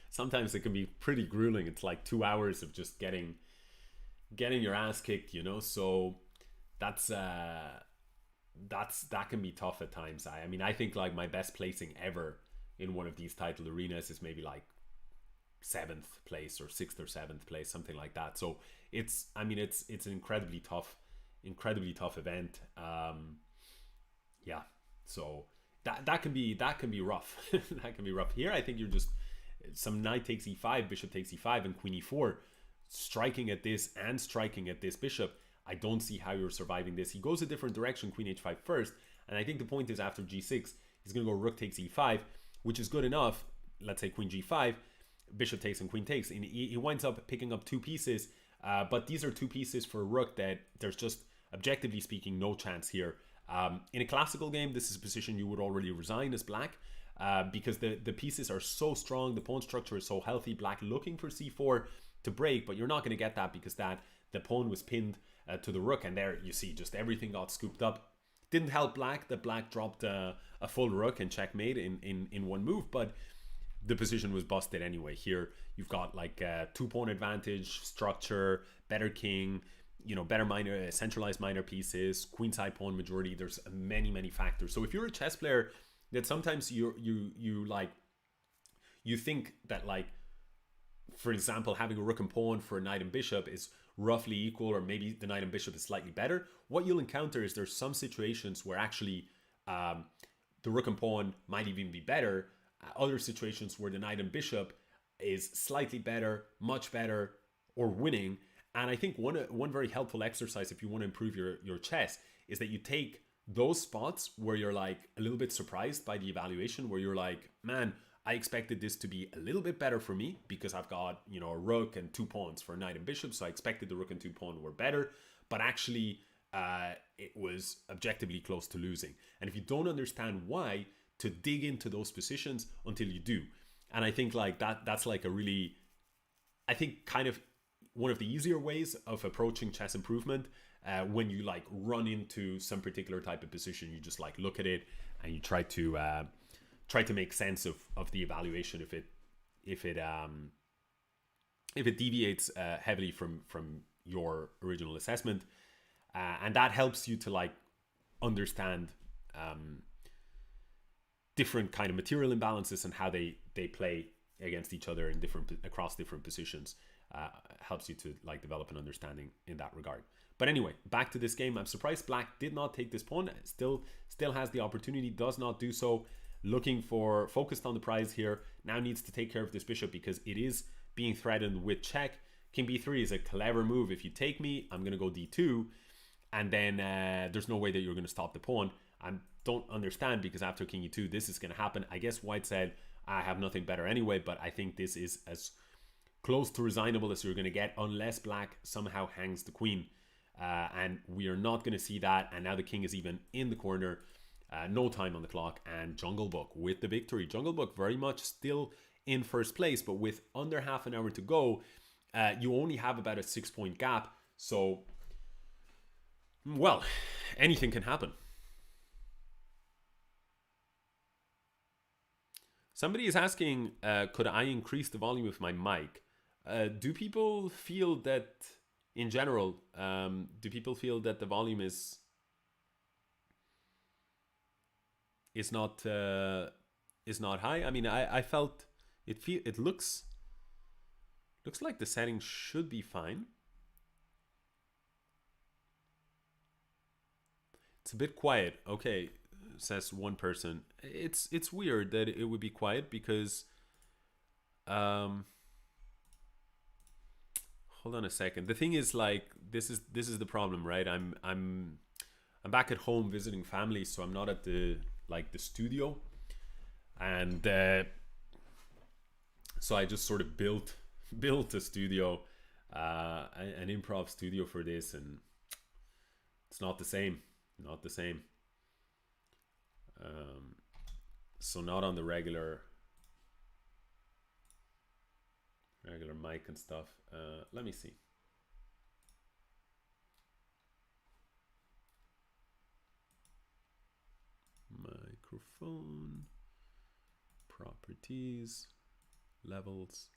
sometimes it can be pretty grueling. It's like 2 hours of just getting your ass kicked, you know. So that can be tough at times. I mean, I think like my best placing ever in one of these titled arenas is maybe like 7th place or 6th or 7th place, something like that. So it's an incredibly tough event. Yeah, so that can be rough. That can be rough. Here I think you're just some knight takes e5, bishop takes e5, and queen e4, striking at this and striking at this bishop. I don't see how you're surviving this. He goes a different direction, queen h5 first, and I think the point is after g6 he's going to go rook takes e5, which is good enough. Let's say queen g5, bishop takes and queen takes, and he winds up picking up 2 pieces, but these are 2 pieces for a rook that there's just, objectively speaking, no chance here. In a classical game, this is a position you would already resign as black, because the pieces are so strong, the pawn structure is so healthy. Black looking for c4 to break, but you're not going to get that because the pawn was pinned to the rook, and there you see just everything got scooped up. Didn't help black that black dropped a full rook and checkmate in one move, but the position was busted anyway. Here you've got like a 2-pawn advantage, structure, better king, you know, better minor, centralized minor pieces, queenside pawn majority. There's many factors. So if you're a chess player, that sometimes you think that, like, for example, having a rook and pawn for a knight and bishop is roughly equal, or maybe the knight and bishop is slightly better. What you'll encounter is there's some situations where actually the rook and pawn might even be better. Other situations where the knight and bishop is slightly better, much better, or winning. And I think one very helpful exercise if you want to improve your chess is that you take those spots where you're like a little bit surprised by the evaluation, where you're like, man, I expected this to be a little bit better for me because I've got, you know, a rook and 2 pawns for a knight and bishop, so I expected the rook and 2 pawn were better, but actually it was objectively close to losing. And if you don't understand why, to dig into those positions until you do. And I think like that's like a really, I think kind of one of the easier ways of approaching chess improvement. When you like run into some particular type of position, you just like look at it and you try to make sense of the evaluation if it deviates heavily from your original assessment, and that helps you to like understand different kind of material imbalances and how they play against each other in across different positions. Helps you to like develop an understanding in that regard. But anyway, back to this game. I'm surprised black did not take this pawn. Still has the opportunity, does not do so. focused on the prize here, now needs to take care of this bishop because it is being threatened with check. King b3 is a clever move. If you take me, I'm going to go d2, and then there's no way that you're going to stop the pawn. I don't understand, because after king e2, this is going to happen. I guess white said, I have nothing better anyway, but I think this is as close to resignable as you're going to get, unless black somehow hangs the queen. And we are not going to see that. And now the king is even in the corner. No time on the clock. And Jungle Book with the victory. Jungle Book very much still in first place, but with under half an hour to go, you only have about a 6-point gap. So, well, anything can happen. Somebody is asking, could I increase the volume of my mic? Do people feel that, in general, do people feel that the volume is not high? I mean, I felt it looks like the settings should be fine. It's a bit quiet. Okay, says one person. It's weird that it would be quiet because hold on a second. The thing is, like, this is the problem, right? I'm back at home visiting family, so I'm not at the studio, and so I just sort of built a studio, an improv studio for this, and it's not the same. So not on the regular mic and stuff. Let me see. Microphone, properties, levels.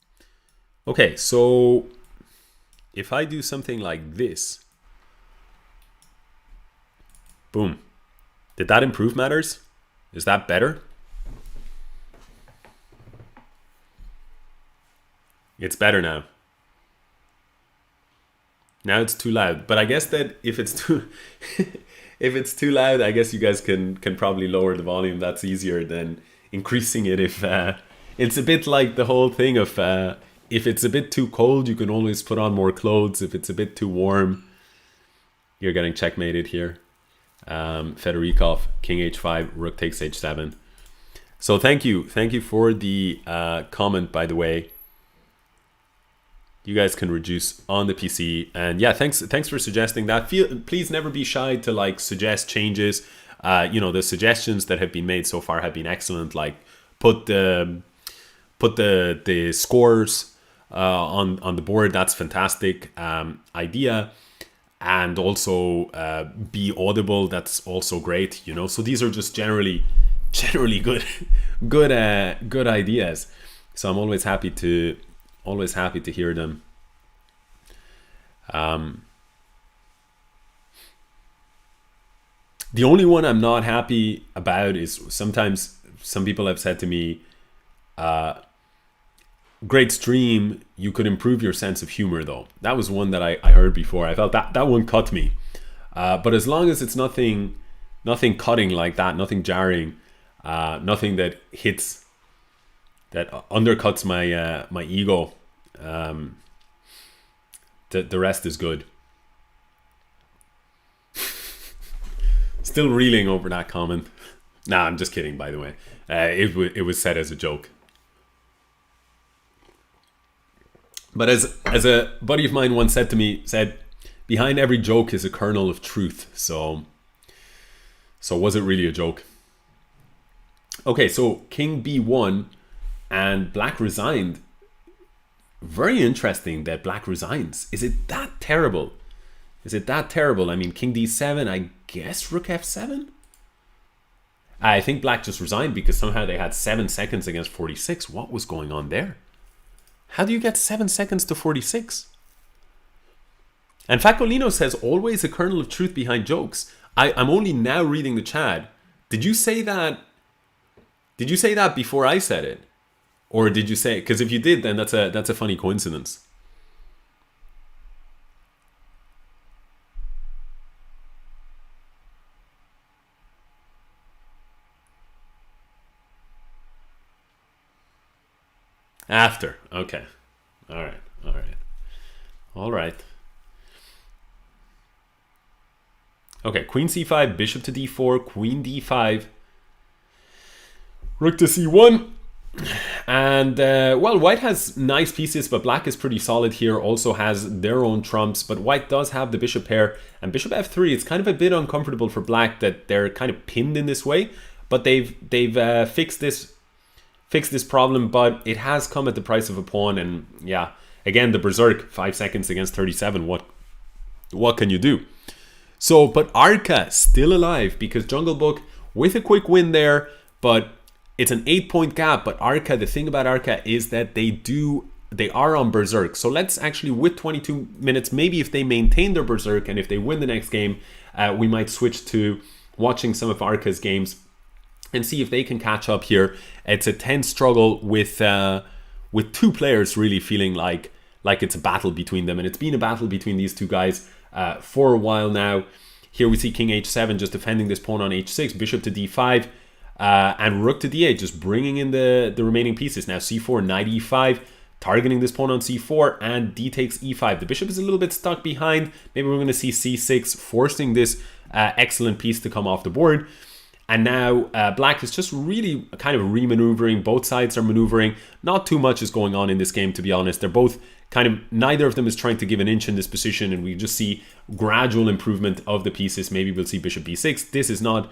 Okay, so if I do something like this, boom. Did that improve matters? Is that better? It's better now. Now it's too loud. But I guess that if it's too if it's too loud, I guess you guys can probably lower the volume. That's easier than increasing it. If it's a bit like the whole thing of if it's a bit too cold, you can always put on more clothes. If it's a bit too warm, you're getting checkmated here. Fedorikov, king h5, rook takes h7. So thank you for the comment, by the way. You guys can reduce on the PC, and yeah, thanks for suggesting that. Please never be shy to like suggest changes. The suggestions that have been made so far have been excellent. Like put the scores on the board. That's fantastic idea. And also be audible. That's also great. So these are just generally good ideas. So I'm always happy to hear them. The only one I'm not happy about is sometimes some people have said to me, great stream, you could improve your sense of humor though. That was one that I heard before. I felt that one cut me. But as long as it's nothing cutting like that, nothing jarring, nothing that hits, that undercuts my ego, the rest is good. Still reeling over that comment. Nah, I'm just kidding, by the way. It was said as a joke. But as a buddy of mine once said to me, behind every joke is a kernel of truth. So was it really a joke? Okay, so king b1 and black resigned. Very interesting that black resigns. Is it that terrible? I mean, king d7, I guess rook f7? I think black just resigned because somehow they had 7 seconds against 46. What was going on there? How do you get 7 seconds to 46? And Facolino says, always a kernel of truth behind jokes. I'm only now reading the chat. Did you say that before I said it? Or did you say, because if you did, then that's a funny coincidence. After. Okay. All right. All right. All right. Okay, queen c5, bishop to d4, queen d5, rook to c1. And, well, white has nice pieces, but black is pretty solid here, also has their own trumps. But white does have the bishop pair, and bishop f3, it's kind of a bit uncomfortable for black that they're kind of pinned in this way. But they've fixed this problem, but it has come at the price of a pawn. And yeah, again, the berserk, 5 seconds against 37. What can you do? So, but Arca still alive, because Jungle Book with a quick win there, but it's an 8-point gap. But Arca, the thing about Arca is that they are on berserk. So let's actually, with 22 minutes, maybe if they maintain their berserk and if they win the next game, we might switch to watching some of Arca's games and see if they can catch up here. It's a tense struggle with two players really feeling like it's a battle between them, and it's been a battle between these two guys for a while now. Here we see king h7 just defending this pawn on h6, bishop to d5, and rook to d8, just bringing in the remaining pieces. Now c4, knight e5, targeting this pawn on c4, and d takes e5. The bishop is a little bit stuck behind. Maybe we're going to see c6, forcing this excellent piece to come off the board. And now black is just really kind of re-maneuvering. Both sides are maneuvering. Not too much is going on in this game, to be honest. They're both kind of, neither of them is trying to give an inch in this position, and we just see gradual improvement of the pieces. Maybe we'll see bishop b6. This is not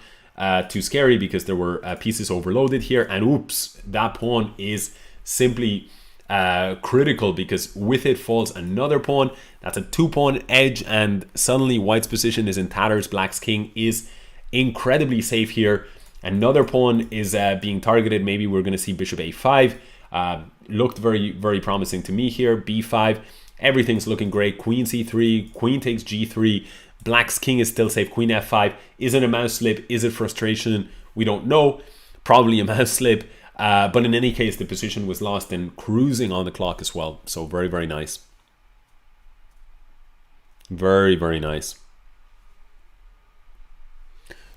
too scary because there were pieces overloaded here. And oops, that pawn is simply critical, because with it falls another pawn. That's a 2-pawn edge, and suddenly white's position is in tatters. Black's king is incredibly safe here. Another pawn is being targeted. Maybe we're going to see bishop a5. Looked very, very promising to me here. b5. Everything's looking great. Queen c3. Queen takes g3. Black's king is still safe. Queen f5. Is it a mouse slip? Is it frustration? We don't know. Probably a mouse slip. But in any case, the position was lost and cruising on the clock as well. So very, very nice. Very, very nice.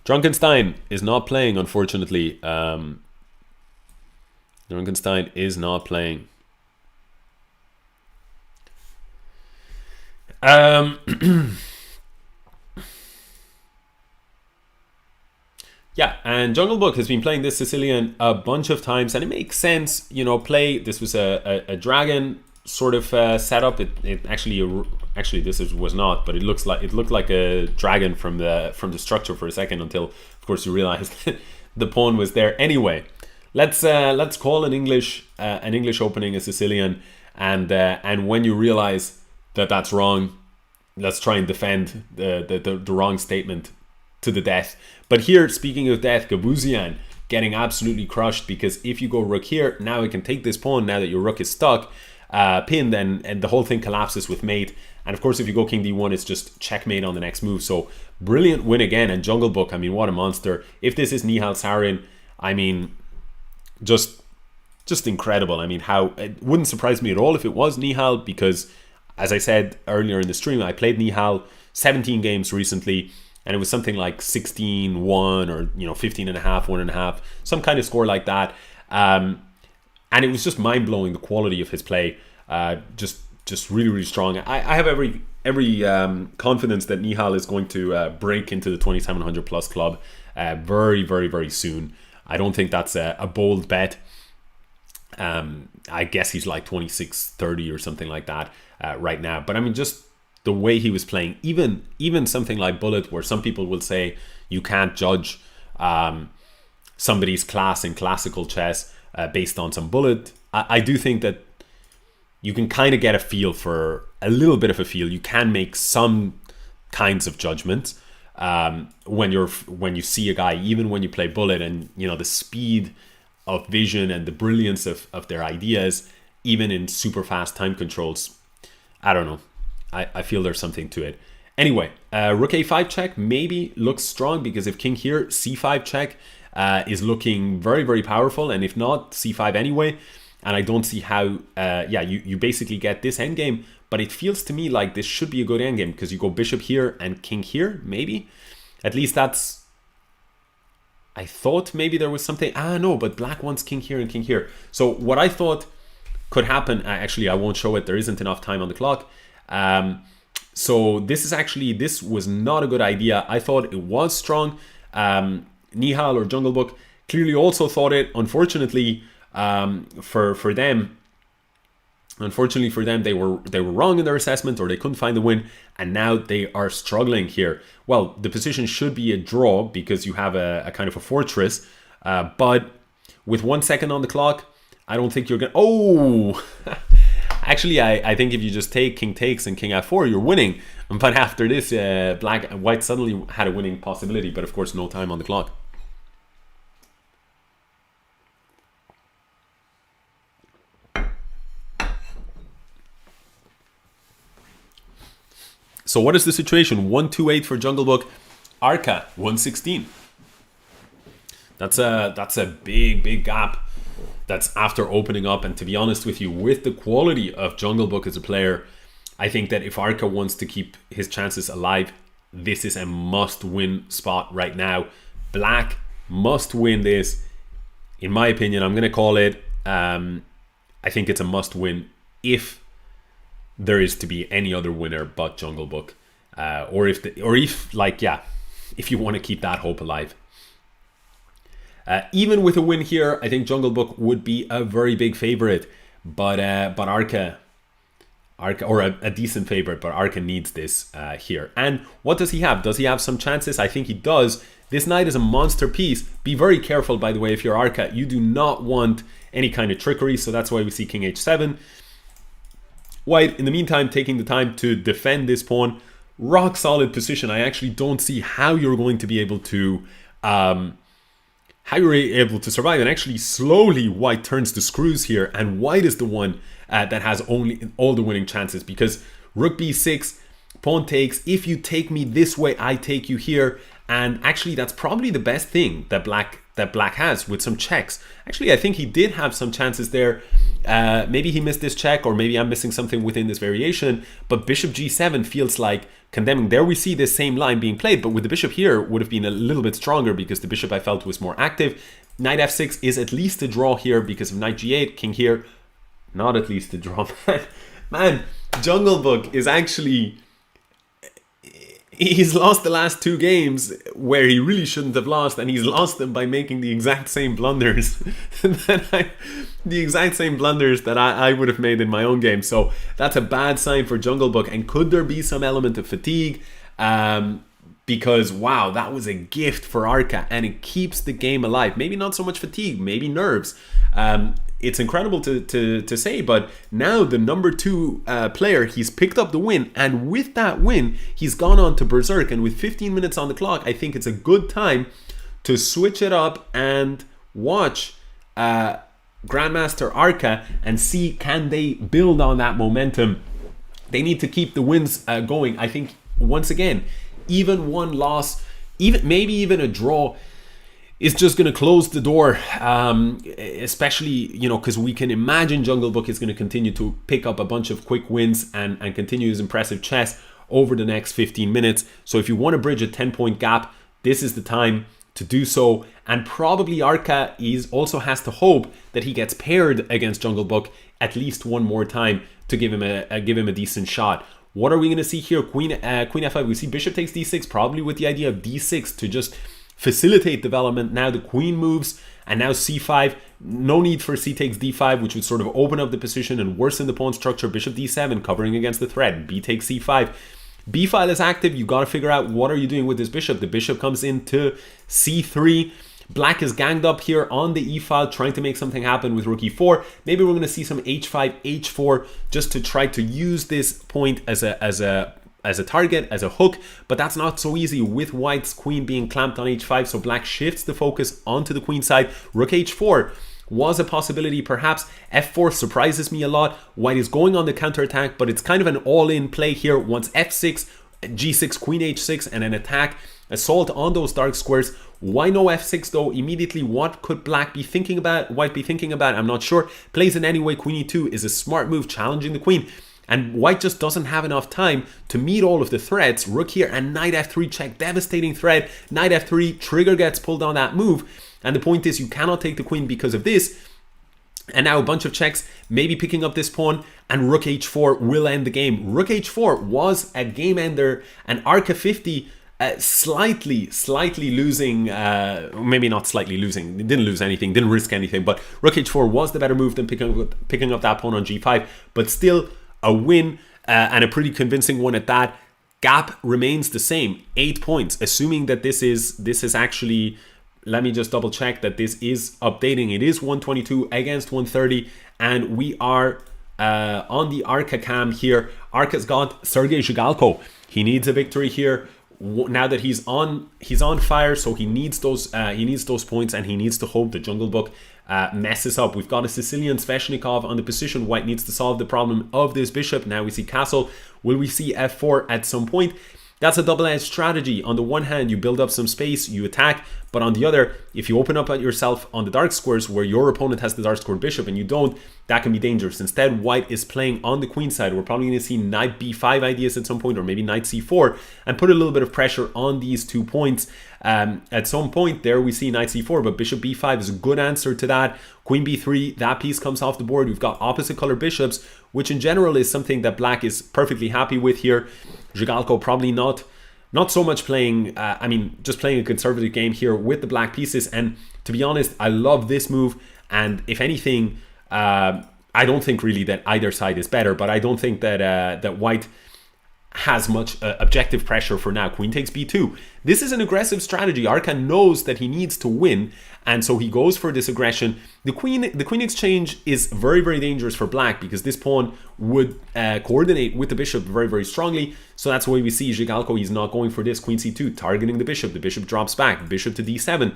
Drunkenstein is not playing, unfortunately. Drunkenstein is not playing. Yeah, and Jungle Book has been playing this Sicilian a bunch of times, and it makes sense, you know, this was a dragon sort of setup. It actually this was not, but it looked like a dragon from the structure for a second, until of course you realized that the pawn was there. Anyway, let's call an English opening a Sicilian, and when you realize that that's wrong, let's try and defend the wrong statement to the death. But here, speaking of death, Gabuzian getting absolutely crushed, because if you go rook here, now it can take this pawn now that your rook is stuck, pinned, and the whole thing collapses with mate. And of course, if you go king d1, it's just checkmate on the next move. So brilliant win again. And Jungle Book, I mean, what a monster. If this is Nihal Sarin, I mean, just incredible. I mean, it wouldn't surprise me at all if it was Nihal, because as I said earlier in the stream, I played Nihal 17 games recently, and it was something like 16-1 or 15.5, 1.5, some kind of score like that. And it was just mind-blowing, the quality of his play. Just really, really strong. I have every confidence that Nihal is going to break into the 2700 plus club very, very, very soon. I don't think that's a bold bet. I guess he's like 26-30 or something like that right now. But I mean, just the way he was playing, even something like Bullet, where some people will say you can't judge somebody's class in classical chess based on some Bullet. I do think that you can kind of get a little bit of a feel. You can make some kinds of judgments when you see a guy, even when you play Bullet, and the speed of vision and the brilliance of their ideas, even in super fast time controls. I don't know. I feel there's something to it. Anyway, rook a5 check maybe looks strong, because if king here, c5 check is looking very, very powerful, and if not, c5 anyway. And I don't see how, you basically get this endgame, but it feels to me like this should be a good endgame, because you go bishop here and king here, maybe. At least that's, I thought maybe there was something, no, but black wants king here and king here. So what I thought could happen. Actually, I won't show it. There isn't enough time on the clock. So this was not a good idea. I thought it was strong. Nihal or Jungle Book clearly also thought it. Unfortunately, for them, they were wrong in their assessment, or they couldn't find the win, and now they are struggling here. Well, the position should be a draw because you have a kind of a fortress, but with 1 second on the clock, I don't think you're gonna. Oh, actually, I think if you just take king takes and king f4, you're winning. But after this, white suddenly had a winning possibility, but of course, no time on the clock. So what is the situation? 128 for Jungle Book, Arca 116. That's a big gap. That's after opening up. And to be honest with you, with the quality of Jungle Book as a player, I think that if Arca wants to keep his chances alive, this is a must-win spot right now. Black must win this. In my opinion, I'm going to call it. I think it's a must-win if there is to be any other winner but Jungle Book, if you want to keep that hope alive. Even with a win here, I think Jungle Book would be a very big favorite, but Arca, or a decent favorite, but Arca needs this here. And what does he have? Does he have some chances? I think he does. This knight is a monster piece. Be very careful, by the way, if you're Arca. You do not want any kind of trickery, so that's why we see king h7. White, in the meantime, taking the time to defend this pawn. Rock solid position. I actually don't see how you're going to be able to survive. And actually, slowly, White turns the screws here, and White is the one that has all the winning chances, because rook b6, pawn takes. If you take me this way, I take you here, and actually, that's probably the best thing that Black has, with some checks. Actually, I think he did have some chances there. Maybe he missed this check, or maybe I'm missing something within this variation, but bishop g7 feels like condemning. There we see this same line being played, but with the bishop here would have been a little bit stronger, because the bishop I felt was more active. Knight f6 is at least a draw here because of knight g8, king here. Not at least a draw. Man, Jungle Book is actually... He's lost the last two games where he really shouldn't have lost, and he's lost them by making the exact same blunders that I would have made in my own game. So that's a bad sign for Jungle Book. And could there be some element of fatigue? Because wow, that was a gift for Arca, and it keeps the game alive. Maybe not so much fatigue, maybe nerves. It's incredible to say, but now the number 2 player, he's picked up the win, and with that win, he's gone on to berserk. And with 15 minutes on the clock, I think it's a good time to switch it up and watch Grandmaster Arca and see, can they build on that momentum. They need to keep the wins going. I think, once again, even one loss, maybe even a draw, is just going to close the door, especially, because we can imagine Jungle Book is going to continue to pick up a bunch of quick wins and continue his impressive chess over the next 15 minutes. So if you want to bridge a 10-point gap, this is the time to do so. And probably Arca also has to hope that he gets paired against Jungle Book at least one more time to give him a decent shot. What are we going to see here? Queen f5. We see bishop takes d6, probably with the idea of d6 to just facilitate development. Now the queen moves, and now c5. No need for c takes d5, which would sort of open up the position and worsen the pawn structure. Bishop d7 covering against the threat. B takes c5. B file is active. You got to figure out what are you doing with this bishop. The bishop comes into c3. Black is ganged up here on the e file, trying to make something happen with rook e4. Maybe we're going to see some h5, h4, just to try to use this point as a target, as a hook, but that's not so easy with White's queen being clamped on h5. So Black shifts the focus onto the queen side. Rook h4 was a possibility, perhaps. f4 surprises me a lot. White is going on the counterattack, but it's kind of an all-in play here. Once f6, g6, queen h6, and an attack, assault on those dark squares. Why no f6 though? Immediately, what could Black be thinking about? White be thinking about? I'm not sure. Plays it anyway. Queen e2 is a smart move, challenging the queen. And White just doesn't have enough time to meet all of the threats. Rook here and knight f3 check, devastating threat. Knight f3, trigger gets pulled on that move. And the point is, you cannot take the queen because of this. And now a bunch of checks, maybe picking up this pawn, and rook h4 will end the game. Rook h4 was a game ender, and Arca 50 slightly losing, maybe not slightly losing, didn't lose anything, didn't risk anything, but rook h4 was the better move than picking up that pawn on g5, but still a win, and a pretty convincing one at that. Gap remains the same, 8 points, assuming that this is actually, let me just double check that this is updating. It is 122 against 130, and we are on the Arca cam here. Arca's got Sergei Zhigalko. He needs a victory here now that he's on fire, so he needs those points, and he needs to hope the Jungle Book messes up. We've got a Sicilian Sveshnikov on the position. White needs to solve the problem of this bishop. Now we see castle. Will we see f4 at some point? That's a double-edged strategy. On the one hand, you build up some space, you attack, but on the other, if you open up at yourself on the dark squares where your opponent has the dark square bishop and you don't, that can be dangerous. Instead, white is playing on the queen side. We're probably going to see knight b5 ideas at some point, or maybe knight c4, and put a little bit of pressure on these 2 points. At some point there, we see knight c4, but bishop b5 is a good answer to that. Queen b3, that piece comes off the board. We've got opposite color bishops, which in general is something that black is perfectly happy with here. Zhigalko probably not so much playing, just playing a conservative game here with the black pieces. And to be honest, I love this move. And if anything, I don't think really that either side is better, but I don't think that white has much objective pressure for now. Queen takes b2. This is an aggressive strategy. Arca knows that he needs to win, and so he goes for this aggression. The queen exchange is very, very dangerous for black because this pawn would coordinate with the bishop very, very strongly. So that's why we see Zhigalko, he's not going for this. Queen c2, targeting the bishop. The bishop drops back. Bishop to d7.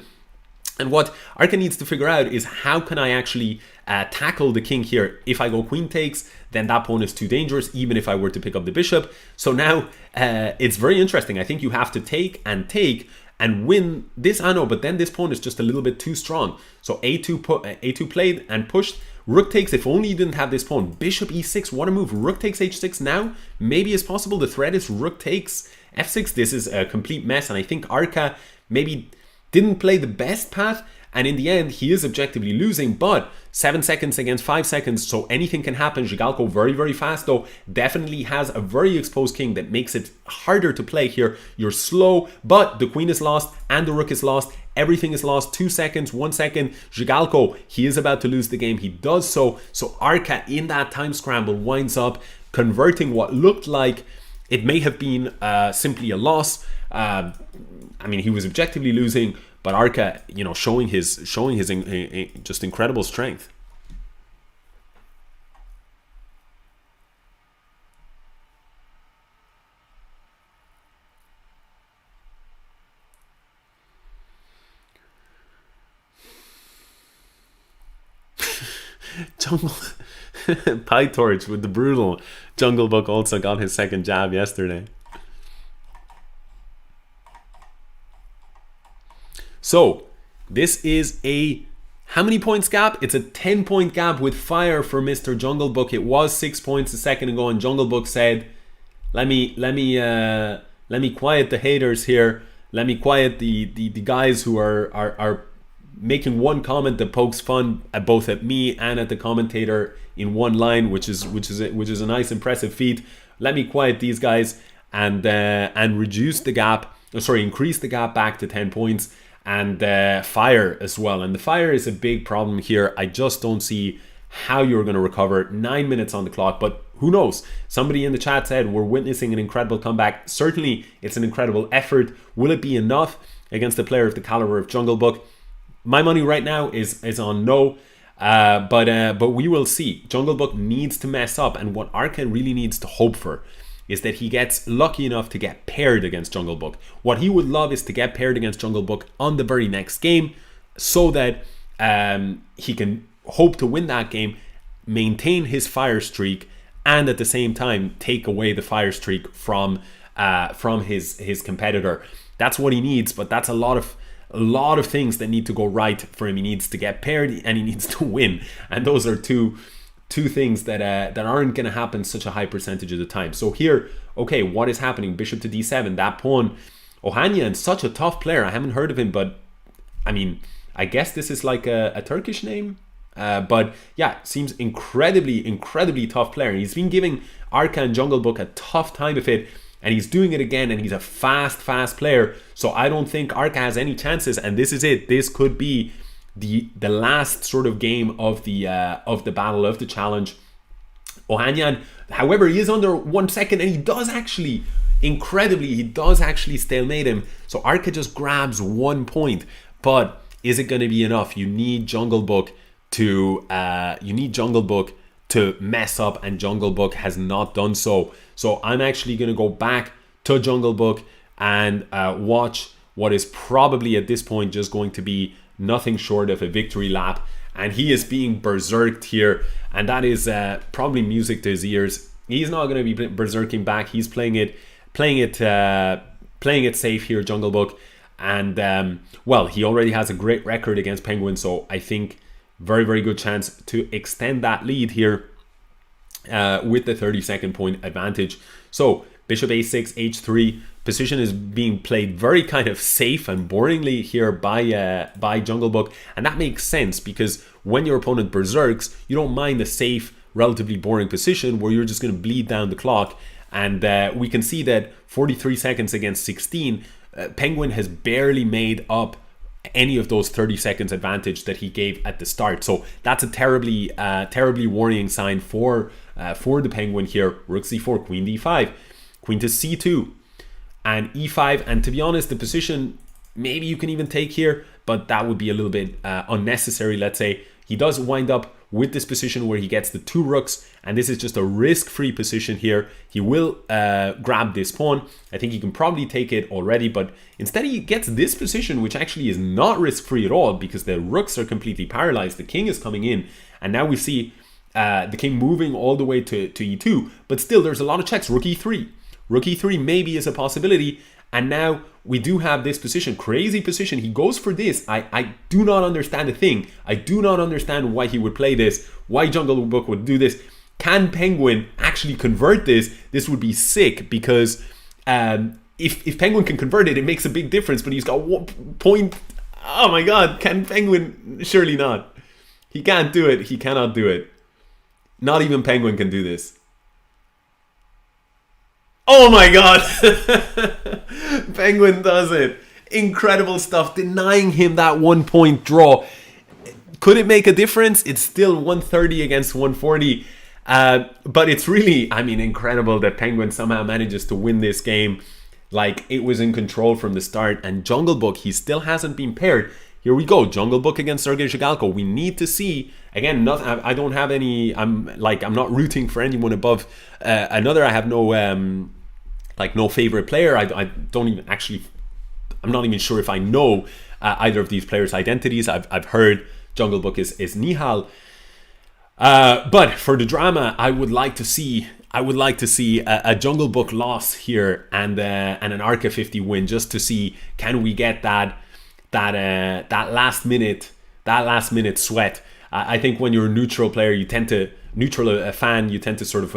And what Arca needs to figure out is how can I actually tackle the king here. If I go queen takes, then that pawn is too dangerous, even if I were to pick up the bishop. So now it's very interesting. I think you have to take and win this. I know, but then this pawn is just a little bit too strong. So a2 played and pushed. Rook takes, if only you didn't have this pawn. Bishop e6, what a move. Rook takes h6 now, maybe is possible. The threat is rook takes f6. This is a complete mess, and I think Arca maybe didn't play the best path, and in the end he is objectively losing, but 7 seconds against 5 seconds, so anything can happen. Zhigalko very, very fast though, definitely has a very exposed king that makes it harder to play here. You're slow, but the queen is lost and the rook is lost. Everything is lost. 2 seconds, 1 second. Zhigalko, he is about to lose the game. He does so. So Arca in that time scramble winds up converting what looked like it may have been simply a loss. He was objectively losing, but Arca, showing his just incredible strength. Jungle PyTorch with the brutal Jungle Book also got his second jab yesterday. So this is a how many points gap? It's a 10-point gap with fire for Mr. Jungle Book. It was 6 points a second ago, and Jungle Book said, "Let me quiet the haters here. Let me quiet the guys who are making one comment that pokes fun at both at me and at the commentator in one line, which is a nice impressive feat. Let me quiet these guys and reduce the gap. Increase the gap back to 10 points." And fire as well. And the fire is a big problem here. I just don't see how you're going to recover. 9 minutes on the clock, but who knows? Somebody in the chat said we're witnessing an incredible comeback. Certainly, it's an incredible effort. Will it be enough against a player of the caliber of Jungle Book? My money right now is on no. But we will see. Jungle Book needs to mess up, and what Arca really needs to hope for is that he gets lucky enough to get paired against Jungle Book. What he would love is to get paired against Jungle Book on the very next game, so that he can hope to win that game, maintain his fire streak, and at the same time take away the fire streak from his competitor. That's what he needs, but that's a lot of things that need to go right for him. He needs to get paired and he needs to win, and those are two things that aren't going to happen such a high percentage of the time. So here, okay, what is happening? Bishop to d7, that pawn. Ohanyan, such a tough player. I haven't heard of him, but I mean, I guess this is like a Turkish name. But yeah, seems incredibly tough player. He's been giving Arca and Jungle Book a tough time of it, and he's doing it again, and he's a fast player. So I don't think Arca has any chances, and this is it. This could be the last sort of game of the battle, of the challenge. Ohanian, however, he is under 1 second, and he does actually stalemate him. So Arca just grabs 1 point, but is it going to be enough? You need Jungle Book to mess up, and Jungle Book has not done so. So I'm actually going to go back to Jungle Book and watch what is probably at this point just going to be nothing short of a victory lap. And he is being berserked here, and that is probably music to his ears. He's not going to be berserking back. He's playing it safe here, Jungle Book. And well, he already has a great record against Penguin, so I think very good chance to extend that lead here with the 30-second point advantage. So bishop a6, h3. Position is being played very kind of safe and boringly here by Jungle Book, and that makes sense because when your opponent berserks, you don't mind the safe, relatively boring position where you're just going to bleed down the clock. And we can see that 43 seconds against 16, Penguin has barely made up any of those 30 seconds advantage that he gave at the start. So that's a terribly worrying sign for the Penguin here. Rook c4, queen d5, queen to c2, and e5. And to be honest, the position maybe you can even take here, but that would be a little bit unnecessary, let's say. He does wind up with this position where he gets the 2 rooks, and this is just a risk-free position here. He will grab this pawn. I think he can probably take it already, but instead he gets this position, which actually is not risk-free at all because the rooks are completely paralyzed. The king is coming in, and now we see the king moving all the way to e2, but still there's a lot of checks. Rook e3. Rook e3 maybe is a possibility, and now we do have this position, crazy position. He goes for this. I do not understand a thing. I do not understand why he would play this, why Jungle Book would do this. Can Penguin actually convert this? This would be sick because if Penguin can convert it, it makes a big difference, but he's got 1 point. Oh my god, can Penguin? Surely not. He can't do it. He cannot do it. Not even Penguin can do this. Oh my god! Penguin does it. Incredible stuff. Denying him that 1 point draw. Could it make a difference? It's still 130 against 140. But it's really, I mean, incredible that Penguin somehow manages to win this game. Like, it was in control from the start. And Jungle Book, he still hasn't been paired. Here we go. Jungle Book against Sergei Zhigalko. We need to see. Again, I don't have any. I'm not rooting for anyone above another. I have no no favorite player. I don't even actually. I'm not even sure if I know either of these players' identities. I've heard Jungle Book is Nihal. But for the drama, I would like to see a Jungle Book loss here and an Arca 50 win, just to see, can we get that last minute sweat. I think when you're a neutral player, you tend to sort of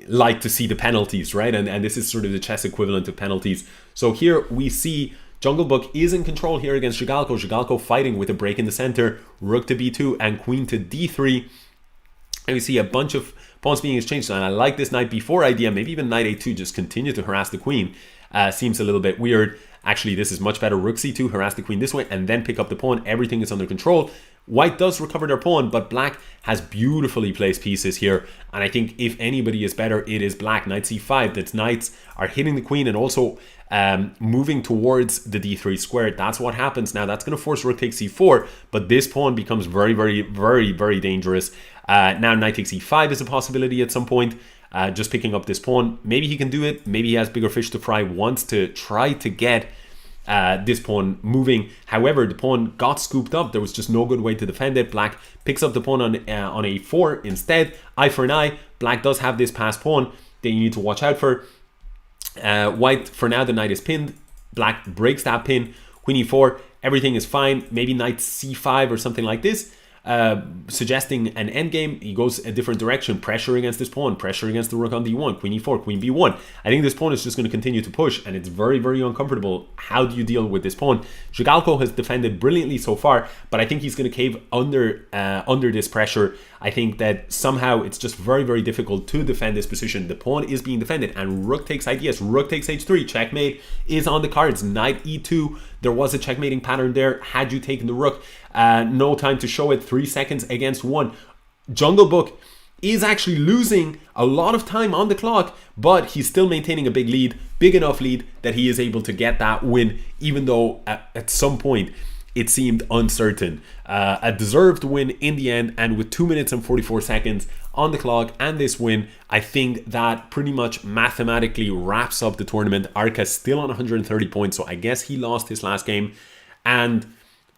like to see the penalties, right? And this is sort of the chess equivalent of penalties. So here we see Jungle Book is in control here against Zhigalko. Zhigalko fighting with a break in the center, rook to b2 and queen to d3. And we see a bunch of pawns being exchanged. And I like this knight b4 idea. Maybe even knight a2, just continue to harass the queen. Seems a little bit weird. Actually, this is much better. Rook c2, harass the queen this way, and then pick up the pawn. Everything is under control. White does recover their pawn, but black has beautifully placed pieces here. And I think if anybody is better, it is black. Knight c5. That knights are hitting the queen and also moving towards the d3 square. That's what happens now. That's going to force rook takes c4, but this pawn becomes very, very, very, very dangerous. Now knight takes e5 is a possibility at some point. Just picking up this pawn. Maybe he can do it. Maybe he has bigger fish to fry. Wants to try to get this pawn moving. However, the pawn got scooped up. There was just no good way to defend it. Black picks up the pawn on a4 instead. Eye for an eye. Black does have this passed pawn that you need to watch out for. White, for now, the knight is pinned. Black breaks that pin. Queen e4. Everything is fine. Maybe knight c5 or something like this. suggesting an endgame. He goes a different direction, pressure against this pawn, pressure against the rook on d1, queen e4, queen b1. I think this pawn is just going to continue to push, and it's very, very uncomfortable. How do you deal with this pawn? Zhigalko has defended brilliantly so far, but I think he's going to cave under this pressure. I think that somehow it's just very, very difficult to defend this position. The pawn is being defended, and rook takes IDS, rook takes h3, checkmate is on the cards, knight e2. There was a checkmating pattern there had you taken the rook. No time to show it, 3 seconds against 1. Jungle Book is actually losing a lot of time on the clock, but he's still maintaining a big lead, big enough lead that he is able to get that win, even though at some point it seemed uncertain. A deserved win in the end, and with 2 minutes and 44 seconds on the clock and this win, I think that pretty much mathematically wraps up the tournament. Arca still on 130 points, so I guess he lost his last game. And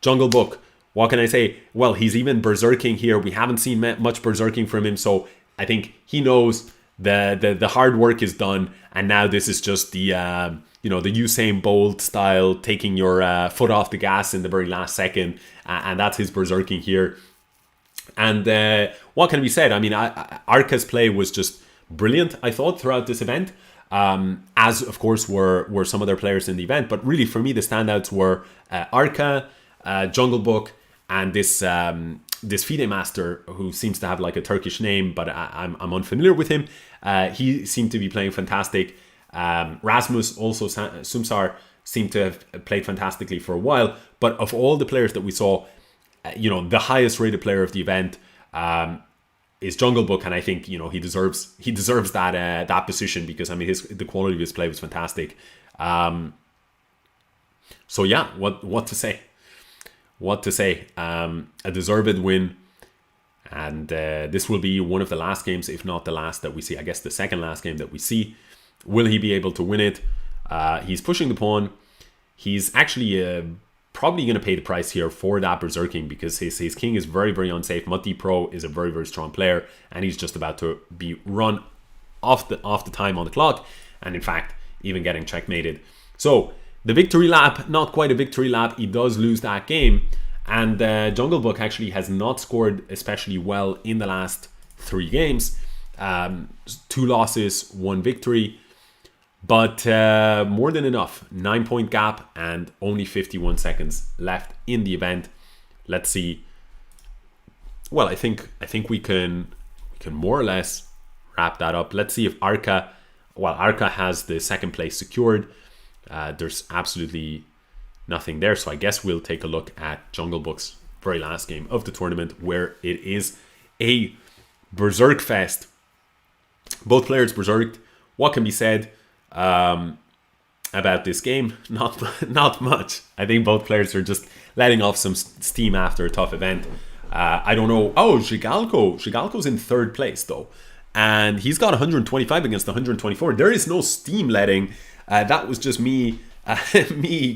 Jungle Book, what can I say? Well, he's even berserking here. We haven't seen much berserking from him, so I think he knows the hard work is done, and now this is just the the Usain Bolt style, taking your foot off the gas in the very last second, and that's his berserking here. And what can be said? I mean, Arca's play was just brilliant, I thought, throughout this event, as of course were some other players in the event. But really, for me, the standouts were Arca, Jungle Book, and this FIDE master, who seems to have like a Turkish name, but I'm unfamiliar with him. He seemed to be playing fantastic. Rasmus, also Sumsar, seemed to have played fantastically for a while. But of all the players that we saw, the highest rated player of the event is Jungle Book, and I think he deserves that position, because I mean the quality of his play was fantastic. So yeah, what to say? What to say? A deserved win, and this will be one of the last games, if not the last, that we see. I guess the second last game that we see. Will he be able to win it? He's pushing the pawn. He's actually probably going to pay the price here for that berserking, because his king is very, very unsafe. Mutti Pro is a very, very strong player, and he's just about to be run off the time on the clock, and in fact even getting checkmated. So the victory lap, not quite a victory lap. He does lose that game, and Jungle Book actually has not scored especially well in the last 3 games. 2 losses, 1 victory. But more than enough. 9-point gap and only 51 seconds left in the event. Let's see. Well, I think we can more or less wrap that up. Let's see if Arca has the second place secured. There's absolutely nothing there, so I guess we'll take a look at Jungle Book's very last game of the tournament, where it is a berserk fest. Both players berserked. What can be said about this game? Not much. I think both players are just letting off some steam after a tough event. I don't know. Oh, Zhigalko's in 3rd place though, and he's got 125 against 124. There is no steam letting. That was just me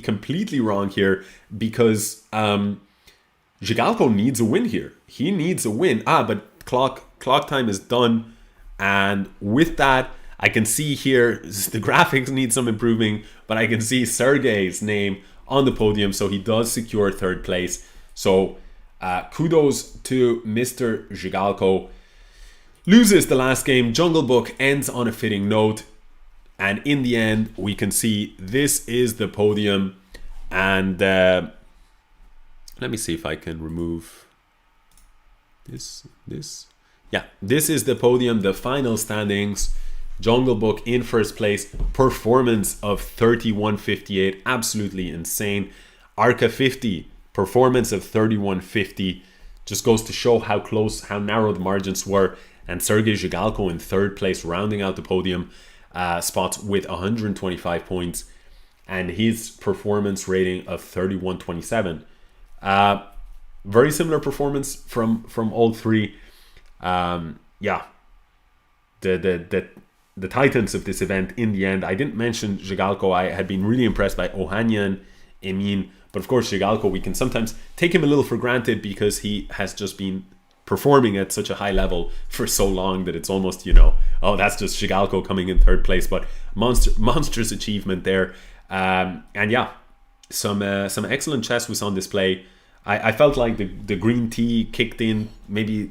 completely wrong here, because Zhigalko needs a win here. He needs a win. But clock time is done, and with that, I can see here the graphics need some improving, but I can see Sergey's name on the podium, so he does secure 3rd place. So kudos to Mr. Zhigalko. Loses the last game. Jungle Book ends on a fitting note, and in the end, we can see this is the podium. And let me see if I can remove this. Yeah, this is the podium, the final standings. Jungle Book in 1st place, performance of 31.58, absolutely insane. Arca 50, performance of 31.50, just goes to show how close, how narrow the margins were. And Sergey Zhigalko in 3rd place, rounding out the podium spots with 125 points, and his performance rating of 31.27. Very similar performance from all 3. Yeah, the titans of this event in the end. I didn't mention Zhigalko. I had been really impressed by Ohanyan, Emin, but of course Zhigalko, we can sometimes take him a little for granted, because he has just been performing at such a high level for so long that it's almost, oh, that's just Zhigalko coming in 3rd place. But monstrous achievement there. And yeah, some excellent chess was on display. I felt like the green tea kicked in maybe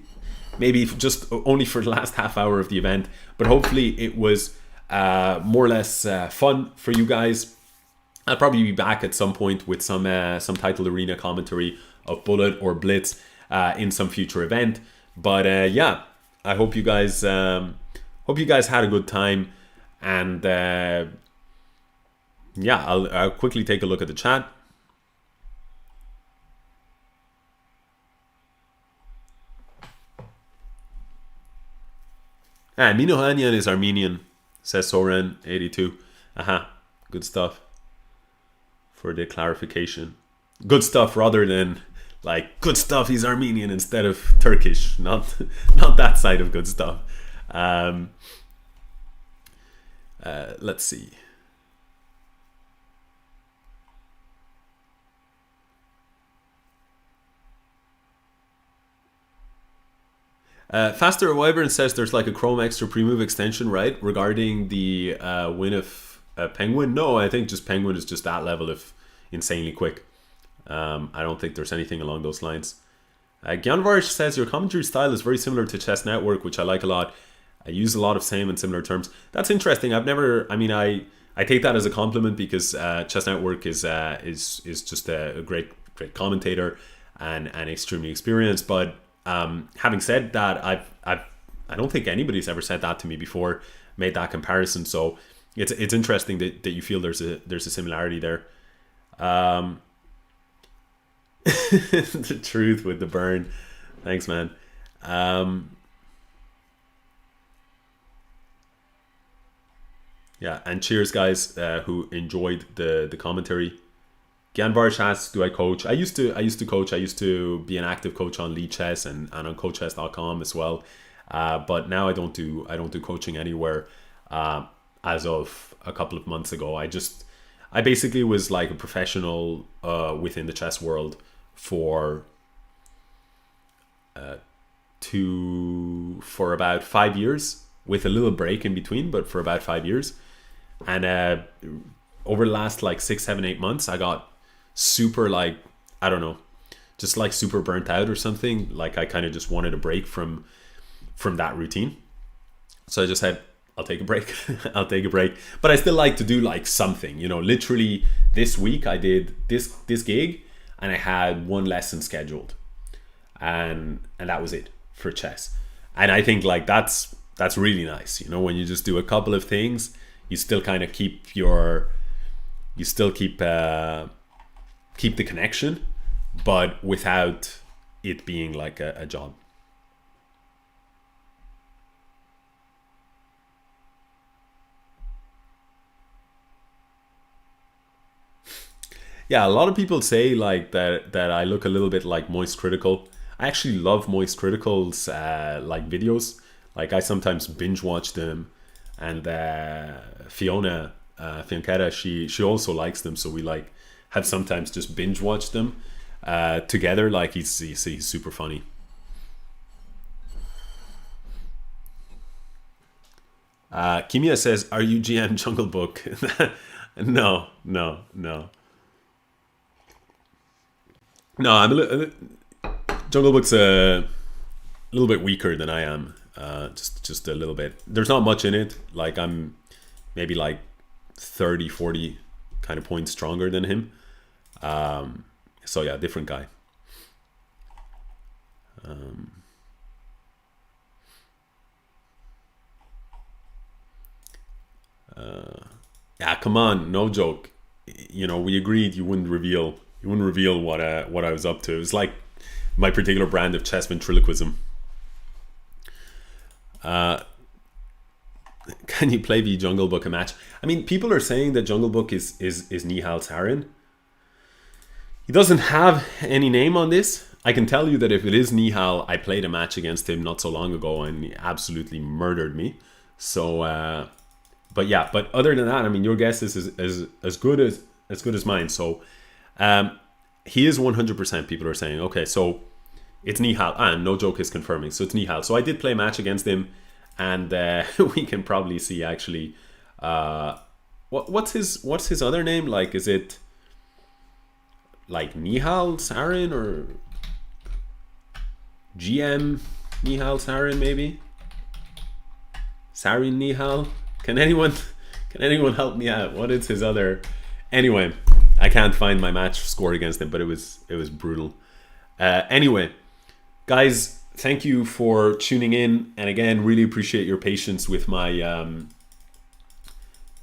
just only for the last half hour of the event, but hopefully it was more or less fun for you guys. I'll probably be back at some point with some titled arena commentary of Bullet or Blitz in some future event. But yeah, I hope you guys had a good time, and yeah, I'll quickly take a look at the chat. Minohanyan is Armenian, says Soren82. Good stuff for the clarification. Good stuff rather than like good stuff he's Armenian instead of Turkish. Not that side of good stuff. Let's see. Faster Wyvern says there's like a Chrome extra pre-move extension, right? Regarding the win of Penguin. No, I think just Penguin is just that level of insanely quick. I don't think there's anything along those lines. Gyanvarsh says your commentary style is very similar to Chess Network, which I like a lot. I use a lot of same and similar terms. That's interesting. I take that as a compliment because Chess Network is just a great commentator and extremely experienced. But having said that, I don't think anybody's ever said that to me before, made that comparison. So it's interesting that you feel there's a similarity there. The truth with the burn. Thanks, man. Yeah, and cheers, guys, who enjoyed the commentary. Gyanvarsh asks, do I coach? I used to coach. I used to be an active coach on Lichess and on coachchess.com as well. But now I don't do coaching anywhere. As of a couple of months ago, I basically was like a professional within the chess world for about 5 years, with a little break in between, but for about 5 years. And over the last like 6, 7, 8 months, I got super like, I don't know, just like super burnt out or something. Like I kind of just wanted a break from that routine. So I just said, I'll take a break. I'll take a break. But I still like to do like something, literally this week I did this gig and I had one lesson scheduled. And that was it for chess. And I think like that's really nice. When you just do a couple of things, you still kind of keep the connection, but without it being like a job. Yeah, a lot of people say like that I look a little bit like Moist Critical. I actually love Moist Critical's like videos. Like I sometimes binge watch them, and Fiona Fiancetta, she also likes them, so we like have sometimes just binge watch them together. Like he's super funny. Kimia says, "Are you GM Jungle Book?" No. No, I'm Jungle Book's a little bit weaker than I am. Just a little bit. There's not much in it. Like I'm maybe like 30, 40 kind of points stronger than him. So yeah, different guy. Yeah, come on, no joke. We agreed you wouldn't reveal what I was up to. It was like my particular brand of chess ventriloquism. Can you play the Jungle Book a match? I mean, people are saying that Jungle Book is Nihal Sarin. He doesn't have any name on this. I can tell you that if it is Nihal, I played a match against him not so long ago and he absolutely murdered me. So, but yeah, but other than that, I mean, your guess is as good as mine. So, he is 100%. People are saying, okay, so it's Nihal, and no joke is confirming. So it's Nihal. So I did play a match against him, and we can probably see actually. What's his other name? Like, is it like Nihal Sarin or GM Nihal Sarin, maybe Sarin Nihal. Can anyone help me out? What is his other? Anyway, I can't find my match score against him, but it was brutal. Anyway, guys, thank you for tuning in, and again, really appreciate your patience with my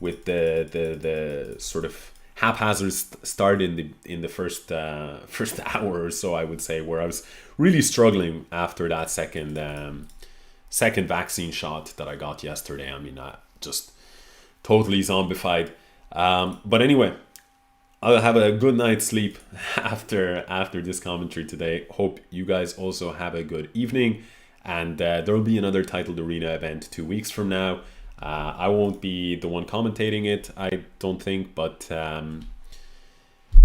with the sort of haphazard start in the first hour or so, I would say, where I was really struggling after that second vaccine shot that I got yesterday. I mean, just totally zombified. But anyway, I'll have a good night's sleep after this commentary today. Hope you guys also have a good evening, and there will be another Titled Arena event 2 weeks from now. I won't be the one commentating it, I don't think, but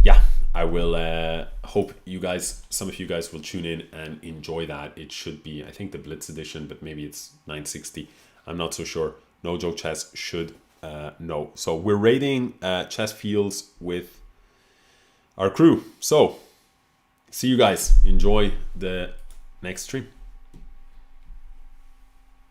yeah, I will hope you guys, some of you guys will tune in and enjoy that. It should be, I think, the Blitz edition, but maybe it's 960. I'm not so sure. No Joke Chess should know. So we're raiding chess fields with our crew. So see you guys. Enjoy the next stream.